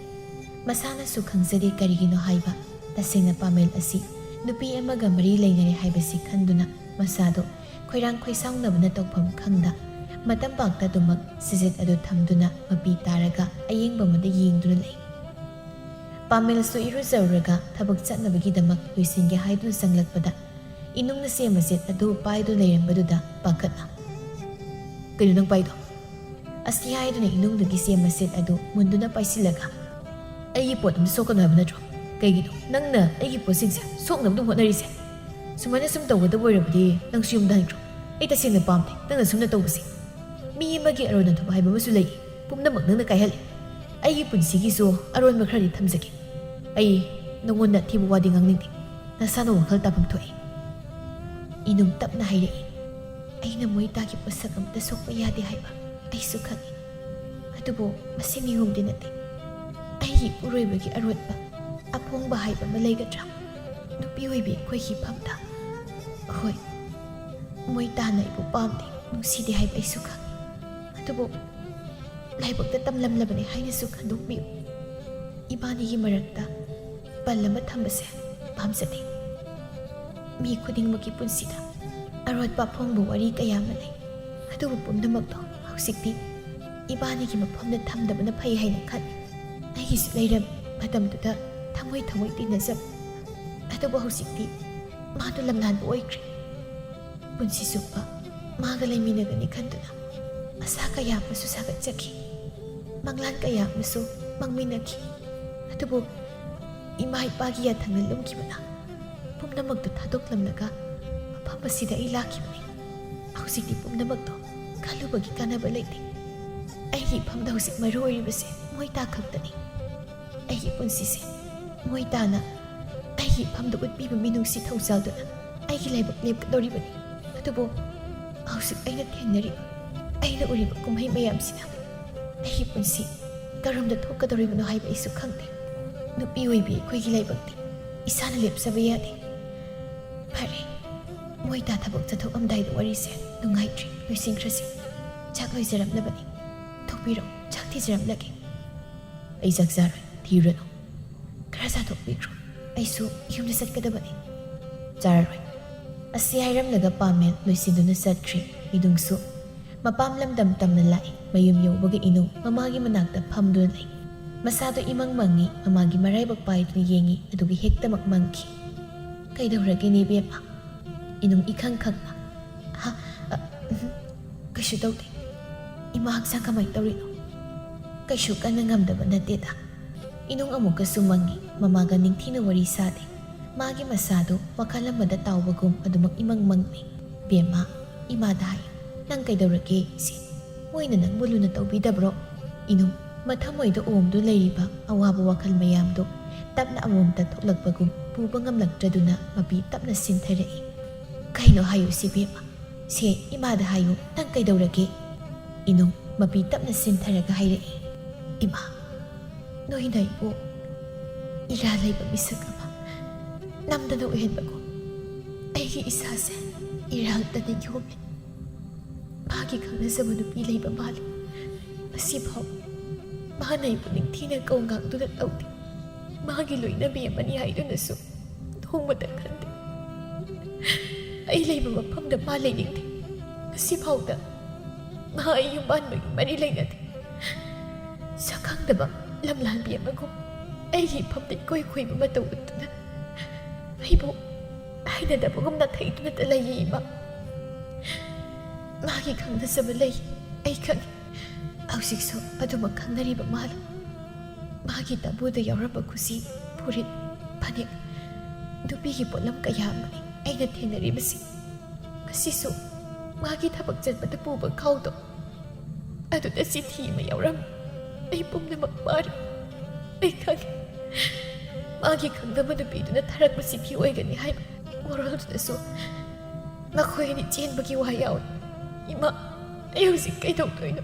मसानासु खंजदे करिगिनो हाइबा तसेंना पामेल असि नुपी अमगा मरी लेनरे हाइबसि खंदुना मसादो खोइरांग खोइसाउनबना तौफम खंगदा मतम पाक्ता दुमक सिजित अदु थमदुना मपी तारगा अयेंबा मदा येंगदुना लei पामेलसु इरुजौरगा थबक चटनबगिदमक लुइसिंगे हाइदुना संगलकपदा इनुंगना सेमजेत अदु पाइदु लेरंबदुदा पाखतना करिनो नंग पाइदो असि हाइदुना इनुंगदगी सेमजेत अदु मुंदुना पाइसिलगा अैगी पोट अमदा सोकनो हाइबा नत्रो कईगिनो नंगना अैगी पोटसिंगसे सोकनबदु होटनरिसे सुमाइना सुम तौगदब ओइरबदि नंगसु युमदा हाइद्रो अै तसेंना पामदे नंगना सुमना तौबसि मी अमगी अरोन थोब हाइबा मसु लei पुमनमक नंगना काइहले अैगी पुंसिगिसु अरोन खरदि थमजगे अै नंगोंदा थीबु वादि गांगनिंदे नसानो वखल ताफम थोए इनुम तपना हाइरे अैना मोइतागी पोसक अमता सोकपा यादे हाइबा अैसु खंगी अदुबो मसि मिहुमदि नते अैगी उरोइबगी अरोटबा अफोंबा हाइबा मा लेगद्रा नुपी ओइबि खोइगी फमदा होय मोइताना इबु पामदे नुंसिदे हाइबा अैसु खंगी अदुबो लाइबक्ता तमलमलबने हाइनसु खंदोकबियु इबानीगी मरक्ता पल्लमा थंबसे पामजदे मी खुदिंगमकी पुंसिदा अरोटबा फोंबो वरी कयामा लei अदुबो पुमनमक्तो हौसिकति इबानीगी मफमदा थमदबना फै हाइना खन अैगिसु लेरम मतमदुदा थमोय तिनजब अदुबो हौसिकति मादु लमनानबो ओइख्रे पुंसि सुप्पा मागा लेमिनगनि खंदुना असा कयामसु सागतजखि मंगलान कयामसु मंगमिनखि अदुबो इमा इपागी याथंगना लुमखिबना पुमनमक्तु थादोक्लमलगा मफम असिदा अै लाखिबने हौसिकति पुमनमक्तो खलुबगी कानबा लेते अैगी फमदा हौसिक मरु ओइरिबसे मोइता खक्तनि अैगी पुंसिसे मोइताना अैगी फमदा उतपीबा मिनुंगसि थौजालदुना अैगी लाइबक लेपकदोरिबनि अदुबो हौसिक अैना थेंनरिबा अैना उरिबा कुमहै मयामसिना अैगी पुंसि करोमदा थोक्कदोरिबनो हाइबा अैसु खंदे नुपी ओइबि अैखोइगी लाइबक्ति इसाना लेपसबा यादे फरे मोइता थबक चथोकअमदाइदा वरिसे नुंगाइद्रि लुइसिंख्रसि चाक लोइजरमलबनि थोकपिरो चाक थिजरमलगे अै चाक जारोय थिरनो खरा चाथोकपिग्रो अैसु युमदा चटकदबनि चाररोय असि हाइरमलगा पामेल लुइसिंदुना चटख्रि इदुंगसु मपाम लमदम तमना लाई मयुम यौबगे इनु ममागी मनाक्ता फमदुना लei मसादो इमंग मंगी ममागी मराइबक पाइदुना येंगी अदुगी हेक्तमक मंगखि कइदौरगेनि बेमा इनुंग इखंग खंगना हा कइसु तौदे इमा हक्सांग कमाइ तौरिनो कइसु कन्ना ngamdaba nateda इनुंग अमुकसु मंगी ममागा निंगथिना वरी सादे मागी मसादो वखालमदा तावबगुम अदुमक इमंग मंगने बेमा इमादा हाय नंग कइदौरगे सि मोइना नंग बुलुना तौबिदब्रो इनुंग मथमोइदो ओमदु लेरिबा अवाबा वखल मयामदो तपना अमोमता थोक्लकबगुम पुबा ngamlaktraदुना मपि तपना सिनथरई कइनो हायो सि बेमा से इमादा हायो नंग कइदौरगे इनुंग मपि तपना सिनथरगा हाइरई इमा नोइना इबो इरा लैबा मिसक अमा नमदना उहेनबगो अैगी इसासे इरांतना योमले मागी खंगनजबा नुपी लैबा माले असिफाव माना इबु निंगथिना कौंगांदुना तौदे मागी लोइनबी अमनि हाइदुनसु नोंमदा खंदे अै लैबा मफमदा मा लैनिंगदे असिफावदा मा अै युमबानबगी मरि लैनदे सखंगदबा लमलानबी अमगुम अैगी फमदा इकोइ खोइबा मतौ उतुना अैबो हाइनदबगुमना थैदुना लैयिबा मागी खंगनजबा लै अै खंगी हौसिकसु अदुमक खंगनरिबा माले ꯃꯥꯒꯤ ꯇꯥꯕꯨꯗ ꯌꯥꯎꯔꯝꯕ ꯈꯨꯁꯤ ꯐꯨꯔꯤꯠ ꯐꯅꯦꯛ ꯅꯨꯄꯤꯒꯤ ꯄꯣꯠꯂꯝ ꯀꯌꯥ ꯑꯃꯅꯤ ꯑꯩꯅ ꯊꯦꯡꯅꯔꯤꯕꯁꯤ ꯉꯁꯤꯁꯨ ꯃꯥꯒꯤ ꯊꯕꯛ ꯆꯠꯄꯗ ꯄꯨꯕ ꯈꯥꯎꯗꯣ ꯑꯗꯨꯗ ꯆꯤꯊꯤ ꯑꯃ ꯌꯥꯎꯔꯝꯃꯤ ꯑꯩ ꯄꯨꯝꯅꯃꯛ ꯄꯥꯔꯤ ꯑꯩ ꯈꯪꯉꯦ ꯃꯥꯒꯤ ꯈꯪꯗꯕ ꯅꯨꯄꯤꯗꯨꯅ ꯊꯥꯔꯛꯄ ꯆꯤꯊꯤ ꯑꯣꯏꯒꯅꯤ ꯍꯥꯏꯕ ꯋꯥꯔꯣꯜꯗꯨꯗꯁꯨ ꯃꯈꯣꯏ ꯑꯅꯤ ꯆꯦꯟꯕꯒꯤ ꯋꯥ ꯌꯥꯎꯏ ꯏꯃꯥ ꯑꯩ ꯍꯧꯖꯤꯛ ꯀꯩꯗꯧꯗꯣꯏꯅꯣ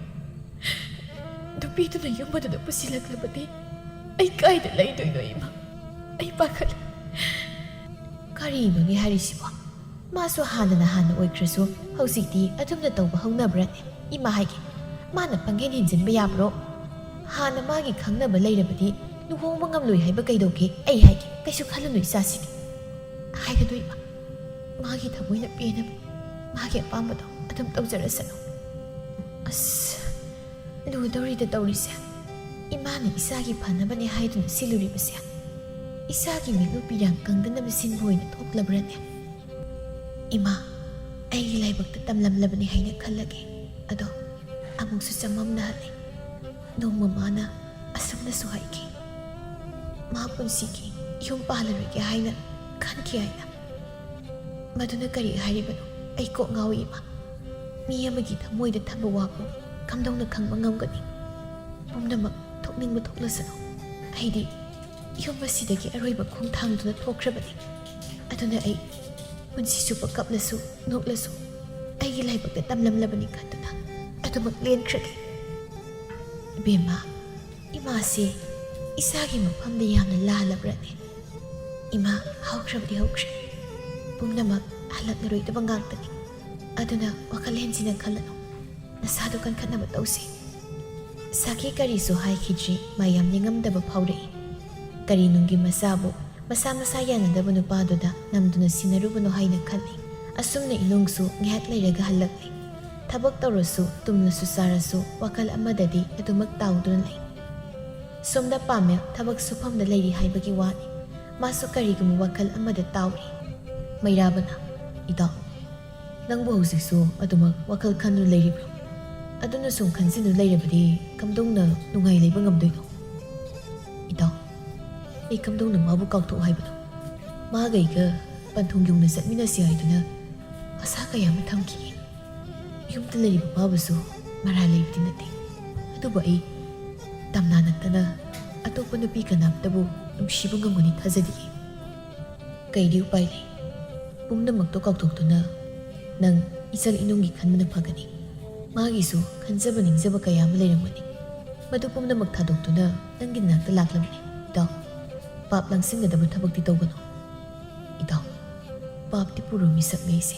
ꯅꯨꯄꯤꯗꯨꯅ ꯌꯨꯝ ꯑꯗꯨꯗ ꯄꯨꯁꯤꯜꯂꯛꯂꯕꯗꯤ ꯑꯩ ꯀꯥꯏꯗ ꯂꯩꯗꯣꯏꯅꯣ ꯏꯃꯥ ꯑꯩ ꯄꯥꯈꯠꯂꯦ ꯀꯔꯤꯅꯣꯅꯦ ꯍꯥꯏꯔꯤꯁꯤꯕꯣ ꯃꯥꯁꯨ ꯍꯥꯟꯅ ꯑꯣꯏꯈ꯭ꯔꯁꯨ ꯍꯧꯖꯤꯛꯇꯤ ꯑꯗꯨꯝꯅ ꯇꯧꯕ ꯍꯧꯅꯕ꯭ꯔꯅꯦ ꯏꯃꯥ ꯍꯥꯏꯒꯦ ꯃꯥꯅ ꯄꯪꯍꯦꯟ ꯍꯦꯟꯖꯤꯟꯕ ꯌꯥꯕ꯭ꯔꯣ ꯍꯥꯟꯅ ꯃꯥꯒꯤ ꯈꯪꯅꯕ ꯂꯩꯔꯕꯗꯤ ꯂꯨꯍꯣꯡꯕ ꯉꯝꯂꯣꯏ ꯍꯥꯏꯕ ꯀꯩꯗꯧꯒꯦ ꯑꯩ ꯍꯥꯏꯒꯦ ꯀꯩꯁꯨ ꯈꯜꯂꯨꯅꯨ ꯏꯆꯥꯁꯤꯗꯤ ꯍꯥꯏꯒꯗꯣ ꯏꯃꯥ ꯃꯥꯒꯤ ꯊꯃꯣꯏꯅ ꯄꯦꯟꯅꯕ ꯃꯥꯒꯤ ꯑꯄꯥꯝꯕꯗꯣ ꯑꯗꯨꯝ ꯇꯧꯖꯔꯁꯅꯨ ꯑꯁ ꯂꯨꯗꯧꯔꯤꯗ ꯇꯧꯔꯤꯁꯦ ꯏꯃꯥꯅ ꯏꯆꯥꯒꯤ ꯐꯅꯕꯅꯦ ꯍꯥꯏꯗꯨꯅ ꯁꯤꯜꯂꯨꯔꯤꯕꯁꯦ ꯏꯆꯥꯒꯤ ꯃꯤꯠꯂꯨ ꯄꯤꯔꯥꯡ ꯀꯪꯗꯅꯕ ꯁꯤꯟꯕ ꯑꯣꯏꯅ ꯊꯣꯛꯂꯕ꯭ꯔꯅꯦ ꯏꯃꯥ ꯑꯩꯒꯤ ꯂꯥꯏꯕꯛꯇ ꯇꯝꯂꯝꯂꯕꯅꯤ ꯍꯥꯏꯅ ꯈꯜꯂꯒꯦ ꯑꯗꯣ ꯑꯃꯨꯛꯁꯨ ꯆꯃꯝꯅꯍꯜꯂꯤ ꯅꯣꯡꯃ ꯃꯥꯅ ꯑꯁꯨꯝꯅꯁꯨ ꯍꯥꯏꯈꯤ ꯃꯥ ꯄꯨꯟꯁꯤꯒꯤ ꯌꯨꯝ ꯄꯥꯜꯂꯔꯣꯏꯒꯦ ꯍꯥꯏꯅ ꯈꯟꯈꯤ ꯍꯥꯏꯅ ꯃꯗꯨꯅ ꯀꯔꯤ ꯍꯥꯏꯔꯤꯕꯅꯣ ꯑꯩ ꯀꯣꯛ ꯉꯥꯎꯏ ꯏꯃꯥ ꯃꯤ ꯑꯃꯒꯤ ꯊꯃꯣꯏꯗ ꯊꯝꯕ ꯋꯥꯕꯨ ꯀꯝꯗꯧꯅ ꯈꯪꯕ ꯉꯝꯒꯅꯤ ꯄꯨꯝꯅꯃꯛ ꯊꯣꯛꯅꯤꯡꯕ ꯊꯣꯛꯂꯁꯅꯨ ꯑꯩꯗꯤ ꯌꯨꯝ ꯑꯁꯤꯗꯒꯤ ꯑꯔꯣꯏꯕ ꯈꯣꯡꯊꯥꯡꯗꯨꯅ ꯊꯣꯛꯈ꯭ꯔꯕꯅꯤ ꯑꯗꯨꯅ ꯑꯩ ꯄꯨꯟꯁꯤ ꯆꯨꯞꯄ ꯀꯞꯂꯁꯨ ꯅꯣꯛꯂꯁꯨ ꯑꯩꯒꯤ ꯂꯥꯏꯕꯛꯇ ꯇꯝꯂꯝꯂꯕꯅꯤ ꯈꯟꯗꯨꯅ ꯑꯗꯨꯃꯛ ꯂꯦꯟꯈ꯭ꯔꯒꯦ ꯏꯕꯦꯝꯃ ꯏꯃꯥꯁꯤ ꯏꯁꯥꯒꯤ ꯃꯐꯝꯗ ꯌꯥꯝꯅ ꯂꯥꯜꯂꯕ꯭ꯔꯅꯦ ꯏꯃꯥ ꯍꯧꯈ꯭ꯔꯕꯗꯤ ꯍꯧꯈ꯭ꯔꯦ ꯄꯨꯝꯅꯃꯛ ꯍꯜꯂꯛꯂꯔꯣꯏꯗꯕ ꯉꯥꯛꯇꯅꯤ ꯑꯗꯨꯅ ꯋꯥꯈꯜ ꯍꯦꯟꯖꯤꯟꯅ ꯈꯜꯂꯅꯨ ꯅꯁꯥꯗꯨ ꯀꯟꯈꯠꯅꯕ ꯇꯧꯁꯤ ꯁꯥꯈꯤ ꯀꯔꯤꯁꯨ ꯍꯥꯏꯈꯤꯗ꯭ꯔꯤ ꯃꯌꯥꯝ ꯅꯤꯡꯉꯝꯗꯕ ꯐꯥꯎꯔꯛꯏ ꯀꯔꯤꯅꯨꯡꯒꯤ ꯃꯆꯥꯕꯨ ꯃꯁꯥ ꯌꯥꯅꯗꯕ ꯅꯨꯄꯥꯗꯨꯗ ꯅꯝꯗꯨꯅ ꯁꯤꯟꯅꯔꯨꯕꯅꯣ ꯍꯥꯏꯅ ꯈꯜꯂꯤ ꯑꯁꯨꯝꯅ ꯏꯅꯨꯡꯁꯨ ꯉꯥꯏꯍꯥꯛ ꯂꯩꯔꯒ ꯍꯜꯂꯛꯂꯤ ꯊꯕꯛ ꯇꯧꯔꯁꯨ ꯇꯨꯝꯂꯁꯨ ꯆꯥꯔꯁꯨ ꯋꯥꯈꯜ ꯑꯃꯗꯗꯤ ꯑꯗꯨꯃꯛ ꯇꯥꯎꯗꯨꯅ ꯂꯩ ꯁꯣꯝꯗ ꯄꯥꯃꯦꯜ ꯊꯕꯛ ꯁꯨꯐꯝꯗ ꯂꯩꯔꯤ ꯍꯥꯏꯕꯒꯤ ꯋꯥꯅꯤ ꯃꯥꯁꯨ ꯀꯔꯤꯒꯨꯝꯕ ꯋꯥꯈꯜ ꯑꯃꯗ ꯇꯥꯎꯔꯤ ꯃꯩꯔꯥꯕꯅ ꯏꯇꯥꯎ ꯅꯪꯕꯨ ꯍꯧꯖꯤꯛꯁꯨ ꯑꯗꯨꯃꯛ ꯋꯥꯈꯜ ꯈꯟꯗꯨꯅ ꯂꯩꯔꯤꯕ꯭ꯔꯣ ꯑꯗꯨꯅ ꯁꯨꯝ ꯈꯟꯖꯤꯟꯗꯨꯅ ꯂꯩꯔꯕꯗꯤ ꯀꯝꯗꯧꯅ ꯅꯨꯡꯉꯥꯏ ꯂꯩꯕ ꯉꯝꯗꯣꯏꯅꯣ ꯏꯇꯥꯎ ꯑꯩ ꯀꯝꯗꯧꯅ ꯃꯥꯕꯨ ꯀꯥꯎꯊꯣꯛ ꯍꯥꯏꯕꯅꯣ ꯃꯥꯒ ꯑꯩꯒ ꯄꯟꯊꯨꯡ ꯌꯨꯡꯅ ꯆꯠꯃꯤꯟꯅꯁꯤ ꯍꯥꯏꯗꯨꯅ ꯑꯁꯥ ꯀꯌꯥ ꯑꯃ ꯊꯝꯈꯤꯌꯦ ꯌꯨꯝꯗ ꯂꯩꯔꯤꯕ ꯃꯥꯕꯨꯁꯨ ꯃꯔꯥ ꯂꯩꯕꯗꯤ ꯅꯠꯇꯦ ꯑꯗꯨꯕꯨ ꯑꯩ ꯇꯝꯅꯥ ꯅꯠꯇꯅ ꯑꯇꯣꯞꯄ ꯅꯨꯄꯤ ꯀꯅꯥꯝꯇꯕꯨ ꯅꯨꯡꯁꯤꯕ ꯉꯝꯒꯅꯤ ꯊꯥꯖꯗꯤꯌꯦ ꯀꯩꯗꯤ ꯎꯄꯥꯏ ꯂꯩ ꯄꯨꯝꯅꯃꯛꯇꯣ ꯀꯥꯎꯊꯣꯛꯇꯨꯅ ꯅꯪ ꯏꯆꯜ ꯏꯅꯨꯡꯒꯤ ꯈꯟꯕꯅ ꯐꯒꯅꯤ ꯃꯥꯒꯤꯁꯨ ꯈꯟꯖꯕ ꯅꯤꯡꯖꯕ ꯀꯌꯥ ꯑꯃ ꯂꯩꯔꯝꯒꯅꯤ ꯃꯗꯨ ꯄꯨꯝꯅꯃꯛ ꯊꯥꯗꯣꯛꯇꯨꯅ ꯅꯪꯒꯤ ꯅꯥꯛꯇ ꯂꯥꯛꯂꯕꯅꯤ ꯏꯇꯥꯎ ꯄꯥꯞ ꯂꯪꯁꯤꯟꯒꯗꯕ ꯊꯕꯛꯇꯤ ꯇꯧꯒꯅꯨ ꯏꯇꯥꯎ ꯄꯥꯞꯇꯤ ꯄꯨꯔꯣ ꯃꯤꯁꯛꯅꯤ ꯑꯩꯁꯦ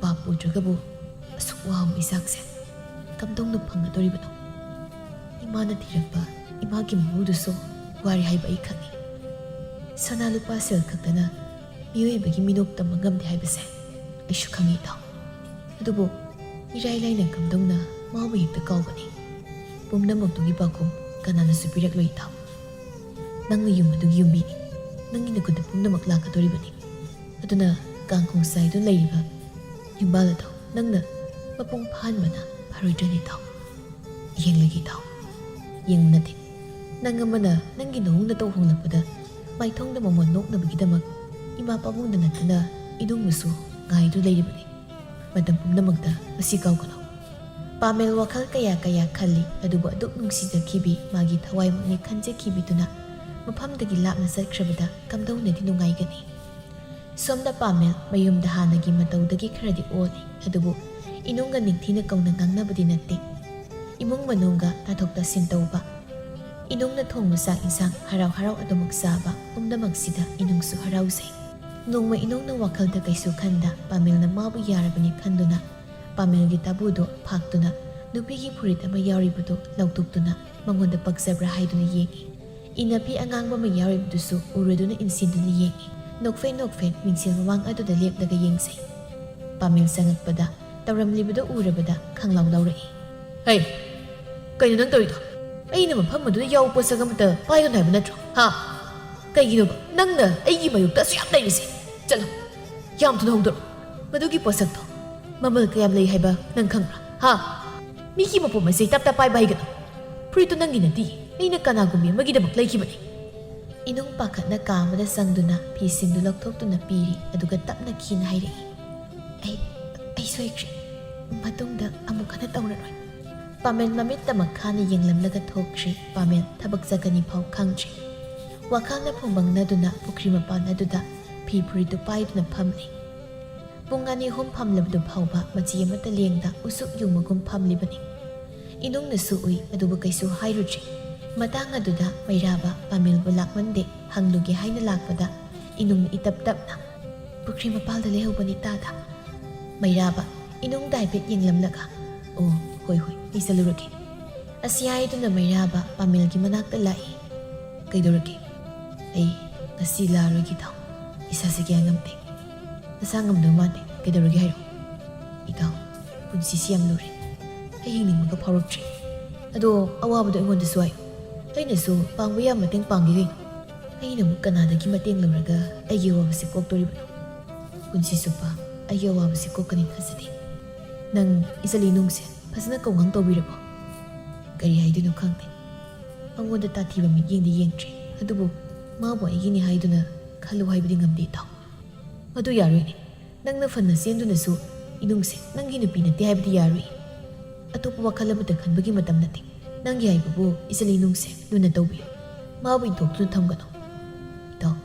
ꯄꯥꯞ ꯄꯨꯗ꯭ꯔꯒꯕꯨ ꯑꯁꯨꯛ ꯋꯥꯕ ꯏꯆꯥꯛꯁꯦ ꯀꯝꯗꯧꯅ ꯐꯪꯒꯗꯧꯔꯤꯕꯅꯣ ꯏꯃꯥꯅ ꯊꯤꯔꯛꯄ ꯏꯃꯥꯒꯤ ꯃꯕꯨꯗꯨꯁꯨ ꯋꯥꯔꯤ ꯍꯥꯏꯕ ꯑꯩ ꯈꯪꯉꯤ ꯁꯅꯥ ꯂꯨꯄꯥ ꯁꯦꯜ ꯈꯛꯇꯅ ꯃꯤꯑꯣꯏꯕꯒꯤ ꯃꯤꯅꯣꯛ ꯇꯝꯕ ꯉꯝꯗꯦ ꯍꯥꯏꯕꯁꯦ ꯑꯩꯁꯨ ꯈꯪꯉꯤ ꯏꯇꯥꯎ ꯑꯗꯨꯕꯨ ꯏꯔꯥꯏ ꯂꯥꯏꯅ ꯀꯝꯗꯧꯅ ꯃꯥꯕꯨ ꯍꯦꯛꯇ ꯀꯥꯎꯒꯅꯤ ꯄꯨꯝꯅꯃꯛꯇꯨꯒꯤ ꯄꯥꯎꯈꯨꯝ ꯀꯅꯥꯅꯁꯨ ꯄꯤꯔꯛꯂꯣꯏ ꯏꯇꯥꯎ ꯅꯪꯅ ꯌꯨꯝ ꯑꯗꯨꯒꯤ ꯌꯨꯝꯕꯤꯅꯤ ꯅꯪꯒꯤ ꯅꯈꯨꯠꯇ ꯄꯨꯝꯅꯃꯛ ꯂꯥꯛꯀꯗꯧꯔꯤꯕꯅꯤ ꯑꯗꯨꯅ ꯀꯥꯡꯈꯣꯡ ꯆꯥꯏꯗꯨ ꯂꯩꯔꯤꯕ ꯌꯨꯝꯕꯥꯜ ꯑꯗꯣ ꯅꯪꯅ ꯃꯄꯨꯡ ꯐꯥꯍꯟꯕꯅ ꯐꯔꯣꯏꯗ꯭ꯔꯅꯤ ꯏꯇꯥꯎ ꯌꯦꯡꯂꯒꯦ ꯏꯇꯥꯎ ꯌꯦꯡꯕ ꯅꯠꯇꯦ ꯅꯪ ꯑꯃꯅ ꯅꯪꯒꯤ ꯅꯨꯡꯗ ꯇꯧ ꯍꯣꯡꯂꯛꯄꯗ ꯃꯥꯏꯊꯣꯡꯗ ꯃꯃꯣꯟ ꯅꯣꯛꯅꯕꯒꯤꯗꯃꯛ ꯏꯃꯥ ꯄꯥꯕꯨꯡꯗ ꯅꯠꯇꯅ ꯏꯅꯨꯡꯕꯨꯁꯨ ꯉꯥꯏꯗꯨ ꯂꯩꯔꯤꯕꯅꯤ ꯃꯇꯝ ꯄꯨꯝꯅꯃꯛꯇ ꯃꯁꯤ ꯀꯥꯎꯒꯅꯨ ꯄꯥꯃꯦꯜ ꯋꯥꯈꯜ ꯀꯌꯥ ꯈꯜꯂꯤ ꯑꯗꯨꯕꯨ ꯑꯗꯨꯛ ꯅꯨꯡꯁꯤꯖꯈꯤꯕꯤ ꯃꯥꯒꯤ ꯊꯋꯥꯏꯃꯛꯅꯤ ꯈꯟꯖꯈꯤꯕꯤꯗꯨꯅ ꯃꯐꯝꯗꯒꯤ ꯂꯥꯞꯅ ꯆꯠꯈ꯭ꯔꯕꯗ ꯀꯝꯗꯧꯅꯗꯤ ꯅꯨꯡꯉꯥꯏꯒꯅꯤ ꯁꯣꯝꯗ ꯄꯥꯃꯦꯜ ꯃꯌꯨꯝꯗ ꯍꯥꯟꯅꯒꯤ ꯃꯇꯧꯗꯒꯤ ꯈꯔꯗꯤ ꯑꯣꯜꯂꯤ ꯑꯗꯨꯕꯨ ꯏꯅꯨꯡꯒ ꯅꯤꯡꯊꯤꯅ ꯀꯧꯅ ꯉꯥꯡꯅꯕꯗꯤ ꯅꯠꯇꯦ ꯏꯃꯨꯡ ꯃꯅꯨꯡꯒ ꯇꯥꯊꯣꯛ ꯇꯥꯁꯤꯟ ꯇꯧꯕ ꯏꯅꯨꯡꯅ ꯊꯣꯡꯕ ꯆꯥꯛ ꯏꯟꯁꯥꯡ ꯍꯔꯥꯎ ꯑꯗꯨꯃꯛ ꯆꯥꯕ ꯄꯨꯝꯅꯃꯛꯁꯤꯗ ꯏꯅꯨꯡꯁꯨ ꯍꯔꯥꯎꯖꯩ ꯅꯣꯡꯃ ꯏꯅꯨꯡꯅ ꯋꯥꯈꯜꯗ ꯀꯩꯁꯨ ꯈꯟꯗ ꯄꯥꯃꯦꯜꯅ ꯃꯥꯕꯨ ꯌꯥꯔꯕꯅꯤ ꯈꯟꯗꯨꯅ ꯄꯥꯃꯦꯜꯒꯤ ꯇꯥꯕꯨꯗꯣ ꯐꯥꯛꯇꯨꯅ ꯅꯨꯄꯤꯒꯤ ꯐꯨꯔꯤꯠ ꯑꯃ ꯌꯥꯎꯔꯤꯕꯗꯨ ꯂꯧꯊꯣꯛꯇꯨꯅ ꯃꯉꯣꯟꯗ ꯄꯛꯆꯕ꯭ꯔꯥ ꯍꯥꯏꯗꯨꯅ ꯌꯦꯡꯉꯤ ꯏꯅꯐꯤ ꯑꯉꯥꯡꯕ ꯑꯃ ꯌꯥꯎꯔꯤꯕꯗꯨꯁꯨ ꯎꯔꯗꯨꯅ ꯏꯟꯁꯤꯟꯗꯨꯅ ꯌꯦꯡꯉꯤ ꯅꯣꯛꯐꯦꯠ ꯃꯤꯡꯁꯦꯜ ꯃꯃꯥꯡ ꯑꯗꯨꯗ ꯂꯦꯞꯂꯒ ꯌꯦꯡꯖꯩ ꯄꯥꯃꯦꯜ ꯆꯪꯉꯛꯄꯗ ꯇꯧꯔꯝꯂꯤꯕꯗꯨ ꯎꯔꯕꯗ ꯈꯪꯂꯥꯎ ꯂꯧꯔꯛꯏ ꯍꯩ ꯀꯩꯅꯣ ꯅꯪ ꯇꯧꯔꯤꯗꯣ ꯑꯩꯅ ꯃꯐꯝ ꯑꯗꯨꯗ ꯌꯥꯎꯕ ꯄꯣꯠꯁꯛ ꯑꯃꯇ ꯄꯥꯏꯒꯅꯨ ꯍꯥꯏꯕ ꯅꯠꯇ꯭ꯔꯣ ꯍꯥ ꯀꯩꯒꯤꯅꯣꯕ ꯅꯪꯅ ꯑꯩꯒꯤ ꯃꯌꯨꯛꯇ ꯑꯁꯨꯛ ꯌꯥꯝ ꯂꯩꯔꯤꯁꯦ ꯆꯠꯂꯣ ꯌꯥꯝ ꯊꯨꯅ ꯍꯣꯡꯗꯣꯔꯛꯑꯣ ꯃꯗꯨꯒꯤ ꯄꯣꯠꯁꯛꯇꯣ ꯃꯃꯜ ꯀꯌꯥꯝ ꯂꯩ ꯍꯥꯏꯕ ꯅꯪ ꯈꯪꯕ꯭ꯔꯥ ꯍꯥ ꯃꯤꯒꯤ ꯃꯄꯣꯠ ꯃꯆꯩ ꯇꯞ ꯄꯥꯏꯕ ꯍꯩꯒꯅꯨ ꯐꯨꯔꯤꯠꯇꯨ ꯅꯪꯒꯤ ꯅꯠꯇꯦ ꯑꯩꯅ ꯀꯅꯥꯒꯨꯝꯕꯤ ꯑꯃꯒꯤꯗꯃꯛ ꯂꯩꯈꯤꯕꯅꯤ ꯏꯅꯨꯡ ꯄꯥꯈꯠꯅ ꯀꯥ ꯑꯃꯗ ꯆꯪꯗꯨꯅ ꯐꯤꯁꯤꯡꯗꯨ ꯂꯧꯊꯣꯛꯇꯨꯅ ꯄꯤꯔꯤ ꯑꯗꯨꯒ ꯇꯞꯅ ꯈꯤꯅ ꯍꯥꯏꯔꯛꯏ ꯑꯩ ꯁꯣꯏꯈ꯭ꯔꯦ ꯃꯇꯨꯡꯗ ꯑꯃꯨꯛ ꯍꯟꯅ ꯇꯧꯔꯔꯣꯏ ꯄꯥꯃꯦꯜ ꯃꯃꯤꯠꯇ ꯃꯈꯥꯅ ꯌꯦꯡꯂꯝꯂꯒ ꯊꯣꯛꯈ꯭ꯔꯤ ꯄꯥꯃꯦꯜ ꯊꯕꯛ ꯆꯠꯀꯅꯤ ꯐꯥꯎ ꯈꯪꯗ꯭ꯔꯤ ꯋꯥꯈꯜꯅ ꯐꯨꯡꯕꯪꯅꯗꯨꯅ ꯄꯨꯈ꯭ꯔꯤ ꯃꯄꯥꯟ ꯑꯗꯨꯗ ꯐꯤ ꯐꯨꯔꯤꯠꯇꯨ ꯄꯥꯏꯗꯨꯅ ꯐꯝꯂꯤ ꯄꯨꯡ 2-3 ꯐꯝꯂꯕꯗꯨ ꯐꯥꯎꯕ ꯃꯆꯤ ꯑꯃꯠꯇ ꯂꯦꯡꯗ ꯎꯁꯨꯛ ꯌꯨꯡꯃꯒꯨꯝ ꯐꯝꯂꯤꯕꯅꯤ ꯏꯅꯨꯡꯅꯁꯨ ꯎꯏ ꯑꯗꯨꯕꯨ ꯀꯩꯁꯨ ꯍꯥꯏꯔꯨꯗ꯭ꯔꯤ ꯃꯇꯥꯡ ꯑꯗꯨꯗ ꯃꯩꯔꯥꯕ ꯄꯥꯃꯦꯜꯕꯨ ꯂꯥꯛꯃꯟꯗꯦ ꯍꯪꯂꯨꯒꯦ ꯍꯥꯏꯅ ꯂꯥꯛꯄꯗ ꯏꯅꯨꯡꯅ ꯏꯇꯞ ꯇꯞꯅ ꯄꯨꯈ꯭ꯔꯤ ꯃꯄꯥꯜꯗ ꯂꯩꯍꯧꯕꯅꯤ ꯇꯥꯗ ꯃꯩꯔꯥꯕ ꯏꯅꯨꯡꯗ ꯍꯥꯏꯐꯦꯠ ꯌꯦꯡꯂꯝꯂꯒ ꯑꯣ ꯍꯣꯏ ꯑꯩ ꯆꯠꯂꯨꯔꯒꯦ ꯑꯁꯤ ꯍꯥꯏꯗꯨꯅ ꯃꯩꯔꯥꯕ ꯄꯥꯃꯦꯜꯒꯤ ꯃꯅꯥꯛꯇ ꯂꯥꯛꯏ ꯀꯩꯗꯧꯔꯒꯦ ꯑꯩ ꯉꯁꯤ ꯂꯥꯛꯑꯔꯣꯏꯒꯦ ꯏꯇꯥꯎ ꯏꯁꯥꯁꯦ ꯀꯌꯥ ꯉꯝꯗꯦ ꯅꯁꯥ ꯉꯝꯗꯧ ꯃꯥꯟꯗꯦ ꯀꯩꯗꯧꯔꯒꯦ ꯍꯥꯏꯔꯣ ꯏꯇꯥꯎ ꯄꯨꯟꯁꯤꯁꯤ ꯌꯥꯝ ꯂꯨꯔꯦ ꯑꯩ ꯍꯤꯡꯅꯤꯡꯕꯒ ꯐꯥꯎꯔꯛꯇ꯭ꯔꯤ ꯑꯗꯣ ꯑꯋꯥꯕꯗꯣ ꯑꯩꯉꯣꯟꯗꯁꯨ ꯍꯥꯏꯌꯨ ꯑꯩꯅꯁꯨ ꯄꯥꯡꯕ ꯌꯥꯝ ꯃꯇꯦꯡ ꯄꯥꯡꯒꯦ ꯀꯩꯅꯣ ꯑꯩꯅ ꯑꯃꯨꯛ ꯀꯅꯥꯗꯒꯤ ꯃꯇꯦꯡ ꯂꯧꯔꯒ ꯑꯩꯒꯤ ꯑꯋꯥꯕꯁꯤ ꯀꯣꯛꯇꯣꯔꯤꯕꯅꯣ ꯄꯨꯟꯁꯤ ꯆꯨꯞꯄ ꯑꯩꯒꯤ ꯑꯋꯥꯕꯁꯤ ꯀꯣꯛꯀꯅꯤ ꯊꯥꯖꯗꯦ ꯅꯪ ꯏꯆꯜ ꯏꯅꯨꯡꯁꯦ ꯐꯖꯅ ꯀꯧꯉꯥꯡ ꯇꯧꯕꯤꯔꯕꯣ ꯀꯔꯤ ꯍꯥꯏꯗꯣꯏꯅꯣ ꯈꯪꯗꯦ ꯑꯩꯉꯣꯟꯗ ꯇꯥꯊꯤꯕ ꯃꯤꯠꯌꯦꯡꯗꯤ ꯌꯦꯡꯗ꯭ꯔꯤ ꯑꯗꯨꯕꯨ ꯃꯥꯕꯨ ꯑꯩꯒꯤꯅꯤ ꯍꯥꯏꯗꯨꯅ ꯈꯜꯂꯨ ꯍꯥꯏꯕꯗꯤ ꯉꯝꯗꯦ ꯏꯇꯥꯎ ꯑꯗꯨ ꯌꯥꯔꯣꯏꯅꯦ ꯅꯪꯅ ꯐꯅ ꯆꯦꯟꯗꯨꯅꯁꯨ ꯏꯅꯨꯡꯁꯦ ꯅꯪꯒꯤ ꯅꯨꯄꯤ ꯅꯠꯇꯦ ꯍꯥꯏꯕꯗꯤ ꯌꯥꯔꯣꯏ ꯑꯇꯣꯞꯄ ꯋꯥꯈꯜ ꯑꯃꯠꯇ ꯈꯟꯕꯒꯤ ꯃꯇꯝ ꯅꯠꯇꯦ ꯅꯪꯒꯤ ꯍꯥꯏꯕꯕꯨ ꯏꯆꯜ ꯏꯅꯨꯡꯁꯦ ꯂꯨꯅ ꯇꯧꯕꯤꯌꯨ ꯃꯥꯕꯨ ꯏꯟꯊꯣꯛꯇꯨꯅ ꯊꯝꯒꯅꯨ ꯏꯇꯥꯎ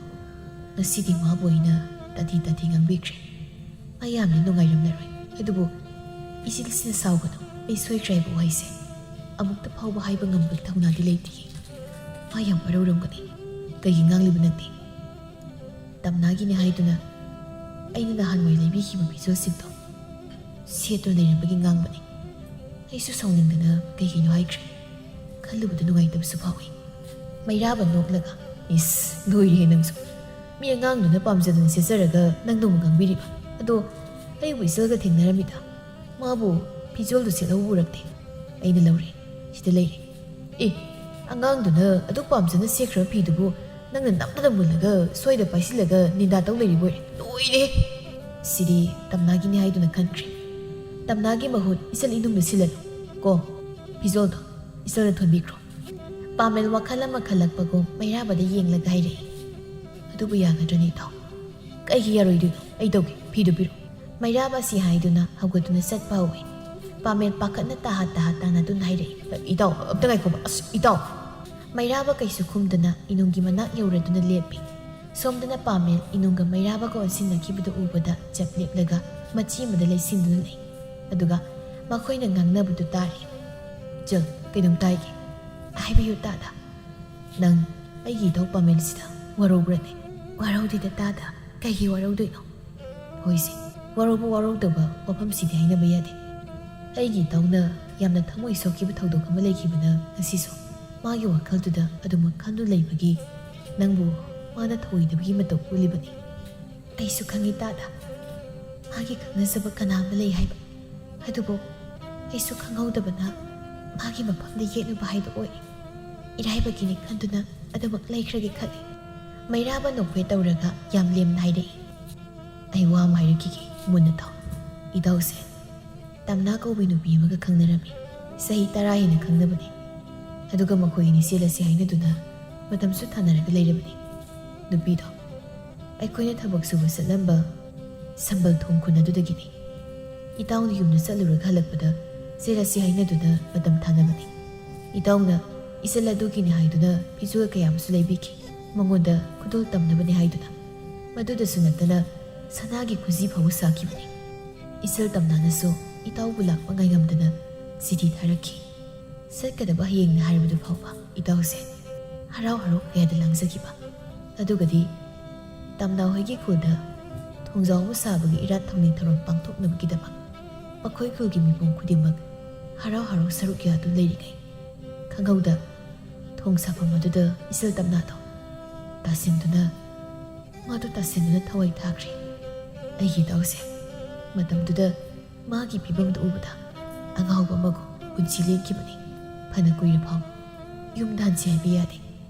ꯉꯁꯤꯗꯤ ꯃꯥꯕꯨ ꯑꯩꯅ ꯇꯥꯊꯤ ꯉꯥꯡꯕꯤꯈ꯭ꯔꯦ ꯑꯩ ꯌꯥꯝꯅ ꯅꯨꯡꯉꯥꯏꯔꯝꯂꯔꯣꯏ ꯑꯗꯨꯕꯨ ꯏꯆꯦꯜꯁꯤꯅ ꯁꯥꯎꯒꯅꯨ ꯑꯩ ꯁꯣꯏꯈ꯭ꯔꯦ ꯍꯥꯏꯕ ꯋꯥꯍꯩꯁꯦ ꯑꯃꯨꯛꯇ ꯐꯥꯎꯕ ꯍꯥꯏꯕ ꯉꯝꯕꯒꯤ ꯊꯧꯅꯥꯗꯤ ꯂꯩꯇꯦ ꯃꯥ ꯌꯥꯝ ꯋꯥꯔꯧꯔꯝꯒꯅꯤ ꯀꯩꯒꯤ ꯉꯥꯡꯂꯤꯕ ꯅꯠꯇꯦ ꯇꯝꯅꯥꯒꯤꯅꯤ ꯍꯥꯏꯗꯨꯅ ꯑꯩꯅ ꯅꯍꯥꯟꯋꯥꯏ ꯂꯩꯕꯤꯈꯤꯕ ꯐꯤꯖꯣꯜꯁꯤꯡꯗꯣ ꯁꯦꯠꯇꯨꯅ ꯂꯩꯔꯝꯕꯒꯤ ꯉꯥꯡꯕꯅꯤ ꯑꯩꯁꯨ ꯁꯥꯎꯅꯤꯡꯗꯅ ꯀꯩꯒꯤꯅꯣ ꯍꯥꯏꯈ꯭ꯔꯦ ꯈꯜꯂꯨꯕꯗ ꯅꯨꯡꯉꯥꯏꯇꯕꯁꯨ ꯐꯥꯎꯏ ꯃꯩꯔꯥꯕ ꯅꯣꯛꯂꯒ ꯏꯁ ꯂꯣꯏꯔꯦ ꯅꯪꯁꯨ ꯃꯤ ꯑꯉꯥꯡꯗꯨꯅ ꯄꯥꯝꯖꯗꯅ ꯁꯦꯠꯆꯔꯒ ꯅꯪꯗꯣ ꯉꯥꯡꯕꯤꯔꯤꯕ ꯑꯗꯣ ꯑꯩꯕꯨ ꯏꯆꯜꯒ ꯊꯦꯡꯅꯔꯝꯃꯤꯗ ꯃꯥꯕꯨ ꯐꯤꯖꯣꯜꯗꯨ ꯁꯦꯠꯍꯧꯕ ꯎꯔꯛꯇꯦ ꯑꯩꯅ ꯂꯧꯔꯦ ꯁꯤꯗ ꯂꯩꯔꯦ ꯑꯉꯥꯡꯗꯨꯅ ꯑꯗꯨꯛ ꯄꯥꯝꯖꯅ ꯁꯦꯠꯈ꯭ꯔꯕ ꯐꯤꯗꯨꯕꯨ ꯅꯪꯅ ꯅꯝꯗꯅ ꯃꯨꯜꯂꯒ ꯁ꯭ꯋꯥꯏꯗ ꯄꯥꯏꯁꯤꯜꯂꯒ ꯅꯤꯟꯗꯥ ꯇꯧ ꯂꯩꯔꯤꯕ ꯑꯣꯏꯔꯦ ꯂꯣꯏꯔꯦ ꯁꯤꯗꯤ ꯇꯝꯅꯥꯒꯤꯅꯤ ꯍꯥꯏꯗꯨꯅ ꯈꯟꯈ꯭ꯔꯦ ꯇꯝꯅꯥꯒꯤ ꯃꯍꯨꯠ ꯏꯆꯜ ꯏꯅꯨꯡꯗ ꯁꯤꯜꯂꯅꯨ ꯀꯣ ꯐꯤꯖꯣꯜꯗꯣ ꯏꯆꯜꯅ ꯊꯣꯟꯕꯤꯈ꯭ꯔꯣ ꯄꯥꯃꯦꯜ ꯋꯥꯈꯜ ꯑꯃ ꯈꯜꯂꯛꯄꯒꯨꯝ ꯃꯩꯔꯥꯕꯗ ꯌꯦꯡꯂꯒ ꯍꯥꯏꯔꯛꯏ ꯑꯗꯨꯕꯨ ꯌꯥꯒꯗ꯭ꯔꯅꯤ ꯏꯇꯥꯎ ꯀꯩꯒꯤ ꯌꯥꯔꯣꯏꯗꯣꯏꯅꯣ ꯑꯩ ꯇꯧꯒꯦ ꯐꯤꯗꯨ ꯄꯤꯔꯣ ꯃꯩꯔꯥꯕ ꯑꯁꯤ ꯍꯥꯏꯗꯨꯅ ꯍꯧꯒꯠꯇꯨꯅ ꯆꯠꯄ ꯍꯧꯏ ꯄꯥꯃꯦꯜ ꯄꯥꯈꯠꯅ ꯇꯥꯍꯥ ꯇꯥꯅꯗꯨꯅ ꯍꯥꯏꯔꯛꯏ ꯏꯇꯥꯎ ꯑꯝꯇ ꯉꯥꯏꯈꯣꯕ ꯑꯁ ꯏꯇꯥꯎ ꯃꯩꯔꯥꯕ ꯀꯩꯁꯨ ꯈꯨꯝꯗꯅ ꯏꯅꯨꯡꯒꯤ ꯃꯅꯥꯛ ꯌꯧꯔꯗꯨꯅ ꯂꯦꯞꯄꯤ ꯁꯣꯝꯗꯅ ꯄꯥꯃꯦꯜ ꯏꯅꯨꯡꯒ ꯃꯩꯔꯥꯕꯒ ꯑꯣꯟꯁꯤꯟꯅꯈꯤꯕꯗꯨ ꯎꯕꯗ ꯆꯞ ꯂꯦꯞꯂꯒ ꯃꯆꯤ ꯑꯃꯗ ꯂꯩꯁꯤꯟꯗꯨꯅ ꯂꯩ ꯑꯗꯨꯒ ꯃꯈꯣꯏꯅ ꯉꯥꯡꯅꯕꯗꯨ ꯇꯥꯔꯤ ꯆꯜ ꯀꯩꯅꯣꯝ ꯇꯥꯏꯒꯦ ꯍꯥꯏꯕꯤꯌꯨ ꯇꯥꯗ ꯅꯪ ꯑꯩꯒꯤ ꯏꯇꯥꯎ ꯄꯥꯃꯦꯜꯁꯤꯗ ꯋꯥꯔꯧꯕ꯭ꯔꯅꯦ ꯋꯥꯔꯧꯗꯦꯗ ꯇꯥꯗ ꯀꯩꯒꯤ ꯋꯥꯔꯧꯗꯣꯏꯅꯣ ꯍꯣꯏꯁꯦ ꯋꯥꯔꯧꯕ ꯋꯥꯔꯧꯗꯕ ꯋꯥꯐꯝꯁꯤꯗꯤ ꯍꯥꯏꯅꯕ ꯌꯥꯗꯦ ꯑꯩꯒꯤ ꯏꯇꯥꯎꯅ ꯌꯥꯝꯅ ꯊꯃꯣꯏ ꯁꯣꯛꯈꯤꯕ ꯊꯧꯗꯣꯛ ꯑꯃ ꯂꯩꯈꯤꯕꯅ ꯉꯁꯤꯁꯨ ꯃꯥꯒꯤ ꯋꯥꯈꯜꯗꯨꯗ ꯑꯗꯨꯃꯛ ꯈꯟꯗꯨ ꯂꯩꯕꯒꯤ ꯅꯪꯕꯨ ꯃꯥꯅ ꯊꯧꯑꯣꯏꯗꯕꯒꯤ ꯃꯇꯧ ꯎꯠꯂꯤꯕꯅꯤ ꯑꯩꯁꯨ ꯈꯪꯉꯤ ꯇꯥꯗ ꯃꯥꯒꯤ ꯈꯪꯅꯖꯕ ꯀꯅꯥ ꯑꯃ ꯂꯩ ꯍꯥꯏꯕ ꯑꯗꯨꯕꯨ ꯑꯩꯁꯨ ꯈꯪꯍꯧꯗꯕꯅ ꯃꯥꯒꯤ ꯃꯐꯝꯗ ꯌꯦꯠꯂꯨꯕ ꯍꯥꯏꯕ ꯑꯣꯏ ꯏꯔꯥꯏꯕꯒꯤꯅꯤ ꯈꯟꯗꯨꯅ ꯑꯗꯨꯃꯛ ꯂꯩꯈ꯭ꯔꯒꯦ ꯈꯜꯂꯤ ꯃꯩꯔꯥꯕ ꯅꯣꯛꯐꯦ ꯇꯧꯔꯒ ꯌꯥꯝ ꯂꯦꯝꯅ ꯍꯥꯏꯔꯛꯏ ꯑꯩ ꯋꯥ ꯑꯃ ꯍꯥꯏꯔꯛꯈꯤꯒꯦ ꯃꯨꯟꯅ ꯇꯥꯎ ꯏꯇꯥꯎꯁꯦ ꯇꯝꯅꯥ ꯀꯧꯕꯤ ꯅꯨꯄꯤ ꯑꯃꯒ ꯈꯪꯅꯔꯝꯃꯤ ꯆꯍꯤ 10 ꯍꯦꯟꯅ ꯈꯪꯅꯕꯅꯤ ꯑꯗꯨꯒ ꯃꯈꯣꯏ ꯑꯅꯤ ꯆꯦꯜꯂꯁꯤ ꯍꯥꯏꯅꯗꯨꯅ ꯃꯇꯝꯁꯨ ꯊꯥꯅꯔꯒ ꯂꯩꯔꯕꯅꯤ ꯅꯨꯄꯤꯗꯣ ꯑꯩꯈꯣꯏꯅ ꯊꯕꯛ ꯁꯨꯕ ꯆꯠꯂꯝꯕ ꯁꯝꯕꯜ ꯊꯣꯡ ꯈꯨꯟ ꯑꯗꯨꯗꯒꯤꯅꯤ ꯏꯇꯥꯎꯅ ꯌꯨꯝꯗ ꯆꯠꯂꯨꯔꯒ ꯍꯜꯂꯛꯄꯗ ꯆꯦꯜꯂꯁꯤ ꯍꯥꯏꯅꯗꯨꯅ ꯃꯇꯝ ꯊꯥꯅꯕꯅꯤ ꯏꯇꯥꯎꯅ ꯏꯆꯜ ꯑꯗꯨꯒꯤꯅꯤ ꯍꯥꯏꯗꯨꯅ ꯐꯤꯖꯣꯜ ꯀꯌꯥ ꯑꯃꯁꯨ ꯂꯩꯕꯤꯈꯤ ꯃꯉꯣꯟꯗ ꯈꯨꯗꯣꯜ ꯇꯝꯅꯕꯅꯤ ꯍꯥꯏꯗꯨꯅ ꯃꯗꯨꯗꯁꯨ ꯅꯠꯇꯅ ꯁꯅꯥꯒꯤ ꯈꯨꯖꯤ ꯐꯥꯎꯕ ꯁꯥꯈꯤꯕꯅꯤ ꯏꯆꯜ ꯇꯝꯅꯥꯅꯁꯨ ꯏꯇꯥꯎꯕꯨ ꯂꯥꯛꯄ ꯉꯥꯏꯉꯝꯗꯅ ꯆꯤꯊꯤ ꯊꯥꯔꯛꯈꯤ ꯆꯠꯀꯗꯕ ꯍꯌꯦꯡꯅ ꯍꯥꯏꯕꯗꯨ ꯐꯥꯎꯕ ꯏꯇꯥꯎꯁꯦ ꯍꯔꯥꯎ ꯀꯌꯥꯗ ꯂꯥꯡꯖꯈꯤꯕ ꯑꯗꯨꯒꯗꯤ ꯇꯝꯅꯥ ꯍꯣꯏꯒꯤ ꯈꯨꯜꯗ ꯊꯣꯡꯖꯥꯎ ꯑꯃ ꯁꯥꯕꯒꯤ ꯏꯔꯥꯠ ꯊꯧꯅꯤ ꯊꯧꯔꯝ ꯄꯥꯡꯊꯣꯛꯅꯕꯒꯤꯗꯃꯛ ꯃꯈꯣꯏ ꯈꯨꯜꯒꯤ ꯃꯤꯄꯨꯝ ꯈꯨꯗꯤꯡꯃꯛ ꯍꯔꯥꯎ ꯁꯔꯨꯛ ꯌꯥꯗꯨꯅ ꯂꯩꯔꯤꯉꯩ ꯈꯪꯍꯧꯗ ꯊꯣꯡ ꯁꯥꯐꯝ ꯑꯗꯨꯗ ꯏꯆꯜ ꯇꯝꯅꯥꯗꯣ ꯇꯥꯁꯤꯟꯗꯨꯅ ꯊꯋꯥꯏ ꯊꯥꯈ꯭ꯔꯦ ꯑꯩꯒꯤ ꯏꯇꯥꯎꯁꯦ ꯃꯇꯝꯗꯨꯗ ꯃꯥꯒꯤ ꯐꯤꯕꯝꯗꯨ ꯎꯕꯗ ꯑꯉꯥꯎꯕ ꯑꯃꯒꯨꯝ ꯄꯨꯟꯁꯤ ꯂꯦꯟꯈꯤꯕꯅꯤ ꯐꯅ ꯀꯨꯏꯔ ꯐꯥꯎ ꯌꯨꯝꯗ ꯍꯟꯁꯤ ꯍꯥꯏꯕ ꯌꯥꯗꯦ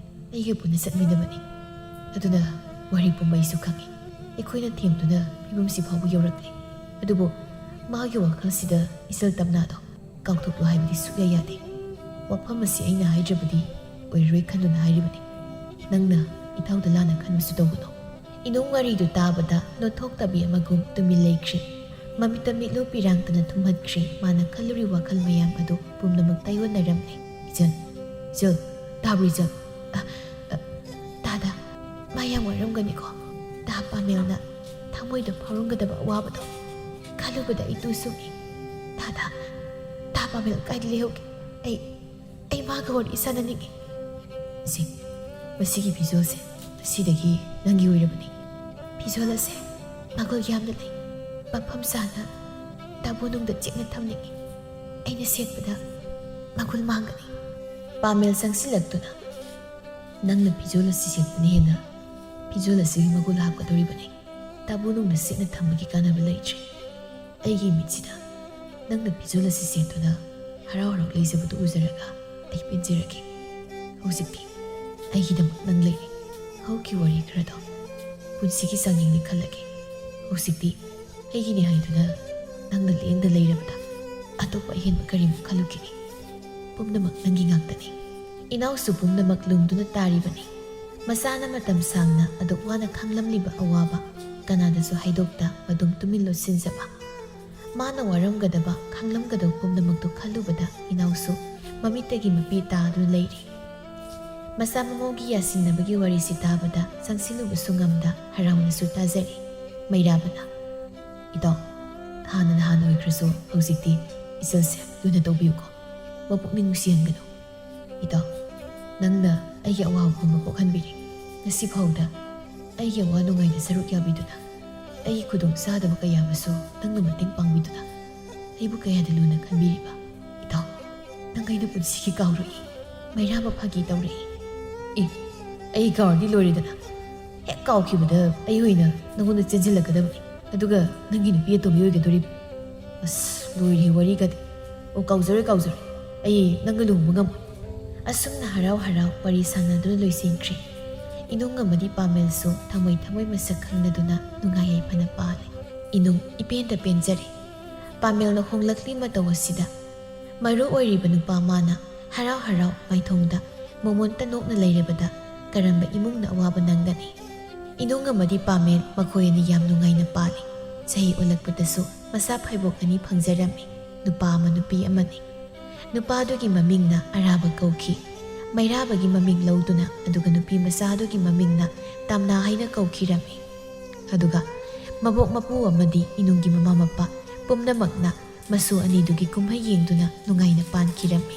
ꯑꯩꯒ ꯄꯨꯟꯅ ꯆꯠꯃꯤꯟꯅꯕꯅꯤ ꯑꯗꯨꯅ ꯋꯥꯔꯤ ꯄꯨꯝꯕ ꯑꯩꯁꯨ ꯈꯪꯉꯤ ꯑꯩꯈꯣꯏꯅ ꯊꯦꯝꯗꯨꯅ ꯐꯤꯕꯝꯁꯤ ꯐꯥꯎꯕ ꯌꯧꯔꯛꯂꯦ ꯑꯗꯨꯕꯨ ꯃꯥꯒꯤ ꯋꯥꯈꯜꯁꯤꯗ ꯏꯆꯜ ꯇꯝꯅꯥꯗꯣ ꯀꯥꯎꯊꯣꯛꯂꯣ ꯍꯥꯏꯕꯗꯤ ꯁꯨꯛꯌꯥ ꯌꯥꯗꯦ ꯋꯥꯐꯝ ꯑꯁꯤ ꯑꯩꯅ ꯍꯥꯏꯗ꯭ꯔꯕꯗꯤ ꯑꯣꯏꯔꯣꯏ ꯈꯟꯗꯨꯅ ꯍꯥꯏꯔꯤꯕꯅꯤ. ꯅꯪꯅ ꯏꯊꯧꯗ ꯂꯥꯟꯅ ꯈꯟꯕꯁꯨ ꯇꯧꯒꯅꯨ. ꯏꯅꯨꯡ ꯋꯥꯔꯤꯗꯨ ꯇꯥꯕꯗ ꯅꯣꯠꯊꯣꯛꯇꯕꯤ ꯑꯃꯒꯨꯝ ꯇꯨꯃꯤꯟ ꯂꯩꯈ꯭ꯔꯤ. ꯃꯃꯤꯠꯇ ꯃꯤꯠꯂꯨ ꯄꯤꯔꯥꯡꯇꯅ ꯊꯨꯝꯍꯠꯈ꯭ꯔꯤ. ꯃꯥꯅ ꯈꯜꯂꯨꯔꯤ ꯋꯥꯈꯜ ꯃꯌꯥꯝ ꯑꯗꯨ ꯄꯨꯝꯅꯃꯛ ꯇꯥꯏꯑꯣꯟꯅꯔꯝꯃꯤ. ꯏꯆꯜ, ꯇꯥꯕ꯭ꯔꯣ ꯏꯆꯜ? ꯇꯥꯗ, ꯃꯥ ꯌꯥꯝ ꯋꯥꯔꯝꯒꯅꯤꯀꯣ. ꯇꯥ ꯄꯥꯃꯦꯜꯅ ꯊꯃꯣꯏꯗ ꯐꯥꯎꯔꯝꯒꯗꯕ ꯑꯋꯥꯕꯗꯣ ꯈꯜꯂꯨꯕꯗ ꯑꯩ ꯇꯨ ꯁꯨꯝꯃꯤ. ꯇꯥ ꯄꯥꯃꯦꯜ ꯀꯥꯏꯗ ꯂꯩꯍꯧꯒꯦ? ꯑꯩ ꯃꯥꯒ ꯋꯥꯔꯤ ꯁꯥꯟꯅꯅꯤꯡꯉꯤ. ꯃꯁꯤꯒꯤ ꯐꯤꯖꯣꯜꯁꯦ ꯉꯁꯤꯗꯒꯤ ꯅꯪꯒꯤ ꯑꯣꯏꯔꯕꯅꯤ. ꯐꯤꯖꯣꯜ ꯑꯁꯦ ꯃꯒꯨꯟ ꯌꯥꯝꯅ ꯂꯩ. ꯃꯐꯝ ꯆꯥꯅ ꯇꯥꯕꯣꯅꯨꯡꯗ ꯆꯦꯠꯅ ꯊꯝꯅꯤꯡꯉꯤ. ꯑꯩꯅ ꯁꯦꯠꯄꯗ ꯃꯒꯨꯟ ꯃꯥꯡꯒꯅꯤ. ꯄꯥꯃꯦꯜ ꯆꯪꯁꯤꯜꯂꯛꯇꯨꯅ, ꯅꯪꯅ ꯐꯤꯖꯣꯜ ꯑꯁꯤ ꯁꯦꯠꯄꯅ ꯍꯦꯟꯅ ꯐꯤꯖꯣꯜ ꯑꯁꯤꯒꯤ ꯃꯒꯨꯟ ꯍꯥꯞꯀꯗꯧꯔꯤꯕꯅꯤ. ꯇꯥꯕꯣꯅꯨꯡꯗ ꯁꯦꯠꯅ ꯊꯝꯕꯒꯤ ꯀꯥꯟꯅꯕ ꯂꯩꯇ꯭ꯔꯤ. ꯑꯩꯒꯤ ꯃꯤꯠꯁꯤꯗ ꯅꯪꯅ ꯐꯤꯖꯣꯜ ꯑꯁꯤ ꯁꯦꯠꯇꯨꯅ ꯍꯔꯥꯎ ꯍꯔꯥꯎ ꯂꯩꯖꯕꯗꯨ ꯎꯖꯔꯒ ꯑꯩ ꯄꯦꯟꯖꯔꯒꯦ. ꯍꯧꯖꯤꯛꯇꯤ ꯑꯩꯒꯤꯗꯃꯛ ꯅꯪ ꯂꯩꯔꯤ. ꯍꯧꯈꯤ ꯋꯥꯔꯤ ꯈꯔꯗꯣ ꯄꯨꯟꯁꯤꯒꯤ ꯆꯥꯡꯌꯦꯡꯅꯤ ꯈꯜꯂꯒꯦ. ꯍꯧꯖꯤꯛꯇꯤ ꯑꯩꯒꯤꯅꯤ ꯍꯥꯏꯗꯨꯅ ꯅꯪꯅ ꯂꯦꯡꯗ ꯂꯩꯔꯕꯗ ꯑꯇꯣꯞꯄ ꯑꯍꯦꯟꯕ ꯀꯔꯤꯃꯨꯛ ꯈꯜꯂꯨꯈꯤꯅꯤ? ꯄꯨꯝꯅꯃꯛ ꯅꯪꯒꯤ ꯉꯥꯛꯇꯅꯤ. ꯏꯅꯥꯎꯁꯨ ꯄꯨꯝꯅꯃꯛ ꯂꯨꯝꯗꯨꯅ ꯇꯥꯔꯤꯕꯅꯤ. ꯃꯆꯥꯅ ꯃꯇꯝ ꯁꯥꯡꯅ ꯑꯗꯨꯛ ꯋꯥꯅ ꯈꯪꯂꯝꯂꯤꯕ ꯑꯋꯥꯕ ꯀꯅꯥꯗꯁꯨ ꯍꯥꯏꯗꯣꯛꯇ ꯑꯗꯨꯝ ꯇꯨꯃꯤꯟ ꯂꯣꯠꯁꯤꯟꯖꯕ. ꯃꯥꯅ ꯋꯥꯔꯝꯒꯗꯕ ꯈꯪꯂꯝꯒꯗꯕ ꯄꯨꯝꯅꯃꯛꯇꯨ ꯈꯜꯂꯨꯕꯗ ꯏꯅꯥꯎꯁꯨ ꯃꯃꯤꯠꯇꯒꯤ ꯃꯄꯤ ꯇꯥꯗꯨꯅ ꯂꯩꯔꯤ. ꯃꯆꯥ ꯃꯃꯧꯒꯤ ꯌꯥꯁꯤꯟꯅꯕꯒꯤ ꯋꯥꯔꯤꯁꯤ ꯇꯥꯕꯗ ꯆꯪꯁꯤꯜꯂꯨꯕꯁꯨ ꯉꯝꯗ ꯍꯔꯥꯎꯅꯁꯨ ꯇꯥꯖꯔꯤ. ꯃꯩꯔꯥꯕꯅ, ꯏꯇꯥꯎ, ꯍꯥꯟꯅ ꯅꯍꯥꯟ ꯑꯣꯏꯈ꯭ꯔꯁꯨ ꯍꯧꯖꯤꯛꯇꯤ ꯏꯆꯜꯁꯦ ꯂꯨꯅ ꯇꯧꯕꯤꯌꯨꯀꯣ. ꯃꯄꯨꯛꯅꯤꯡ ꯅꯨꯡꯁꯤꯍꯟꯒꯅꯨ. ꯏꯇꯥꯎ, ꯅꯪꯅ ꯑꯩꯒꯤ ꯑꯋꯥꯕ ꯄꯨꯝꯕ ꯀꯣꯛꯍꯟꯕꯤꯔꯤ. ꯉꯁꯤ ꯐꯥꯎꯗ ꯑꯩꯒꯤ ꯑꯋꯥ ꯅꯨꯡꯉꯥꯏꯗ ꯁꯔꯨꯛ ꯌꯥꯕꯤꯗꯨꯅ, ꯑꯩꯒꯤ ꯈꯨꯗꯣꯡ ꯆꯥꯗꯕ ꯀꯌꯥ ꯑꯃꯁꯨ ꯅꯪꯅ ꯃꯇꯦꯡ ꯄꯥꯡꯕꯤꯗꯨꯅ ꯑꯩꯕꯨ ꯀꯌꯥꯗ ꯂꯨꯅ ꯈꯟꯕꯤꯔꯤꯕ. ꯏꯇꯥꯎ, ꯅꯪ ꯑꯩꯅ ꯄꯨꯟꯁꯤꯒꯤ ꯀꯥꯎꯔꯛꯏ. ꯃꯩꯔꯥꯕ ꯐꯥꯒꯤ ꯇꯧꯔꯛꯏ. ꯑꯩ ꯀꯥꯎꯔꯗꯤ ꯂꯣꯏꯔꯦꯗꯅ. ꯍꯦꯛ ꯀꯥꯎꯈꯤꯕꯗ ꯑꯩ ꯑꯣꯏꯅ ꯅꯪꯉꯣꯟꯗ ꯆꯦꯟꯁꯤꯜꯂꯛꯀꯗꯕꯅꯤ. ꯑꯗꯨꯒ ꯅꯪꯒꯤ ꯅꯨꯄꯤ ꯑꯇꯣꯝꯕꯤ ꯑꯣꯏꯒꯗꯧꯔꯤꯕ. ꯑꯁ, ꯂꯣꯏꯔꯦ ꯋꯥꯔꯤꯒꯗꯤ. ꯀꯥꯎꯖꯔꯦ. ꯑꯩ ꯅꯪꯒ ꯂꯨꯍꯣꯡꯕ ꯉꯝꯃꯣꯏ. ꯑꯁꯨꯝꯅ ꯍꯔꯥꯎ ꯍꯔꯥꯎ ꯋꯥꯔꯤ ꯁꯥꯟꯅꯗꯨꯅ ꯂꯣꯏꯁꯤꯟꯈ꯭ꯔꯤ. ꯏꯅꯨꯡ ꯑꯃꯗꯤ ꯄꯥꯃꯦꯜꯁꯨ ꯊꯃꯣꯏ ꯃꯁꯛ ꯈꯪꯂꯗꯨꯅ ꯅꯨꯡꯉꯥꯏ ꯌꯥꯏꯐꯅ ꯄꯥꯜꯂꯤ. ꯏꯅꯨꯡ ꯏꯄꯦꯟꯗ ꯄꯦꯟꯖꯔꯤ. ꯄꯥꯃꯦꯜꯅ ꯍꯣꯡꯂꯛꯂꯤ ꯃꯇꯧ ꯑꯁꯤꯗ ꯃꯔꯨ ꯑꯣꯏꯔꯤꯕ ꯅꯨꯄꯥ ꯃꯥꯅ ꯍꯔꯥꯎ ꯍꯔꯥꯎ ꯃꯥꯏꯊꯣꯡꯗ ꯃꯣꯃꯣꯟꯇ ꯅꯣꯛꯅ ꯂꯩꯔꯕꯗ ꯀꯔꯝꯕ ꯏꯃꯨꯡꯅ ꯑꯋꯥꯕ ꯅꯪꯒꯅꯤ? ꯏꯅꯨꯡ ꯑꯃꯗꯤ ꯄꯥꯃꯦꯜ ꯃꯈꯣꯏ ꯑꯅꯤ ꯌꯥꯝ ꯅꯨꯡꯉꯥꯏꯅ ꯄꯥꯜꯂꯤ. ꯆꯍꯤ ꯑꯣꯜꯂꯛꯄꯗꯁꯨ ꯃꯆꯥ ꯐꯩꯕꯣꯛ 2 ꯐꯪꯖꯔꯝꯃꯤ. ꯅꯨꯄꯥ ꯑꯃ ꯅꯨꯄꯤ ꯑꯃꯅꯤ. ꯅꯨꯄꯥꯗꯨꯒꯤ ꯃꯃꯤꯡꯅ ꯑꯔꯥꯕ ꯀꯧꯈꯤ. ꯃꯩꯔꯥꯕꯒꯤ ꯃꯃꯤꯡ ꯂꯧꯗꯨꯅ ꯑꯗꯨꯒ ꯅꯨꯄꯤ ꯃꯆꯥꯗꯨꯒꯤ ꯃꯃꯤꯡꯅ ꯇꯥꯝꯅꯥ ꯍꯥꯏꯅ ꯀꯧꯈꯤꯔꯝꯃꯤ. ꯑꯗꯨꯒ ꯃꯕꯣꯛ ꯃꯄꯨ ꯑꯃꯗꯤ ꯏꯅꯨꯡꯒꯤ ꯃꯃꯥ ꯃꯄꯥ ꯄꯨꯝꯅꯃꯛꯅ ꯃꯁꯨ ꯑꯅꯤꯗꯨꯒꯤ ꯀꯨꯝꯍꯩ ꯌꯦꯡꯗꯨꯅ ꯅꯨꯡꯉꯥꯏꯅ ꯄꯥꯟꯈꯤꯔꯝꯃꯤ꯫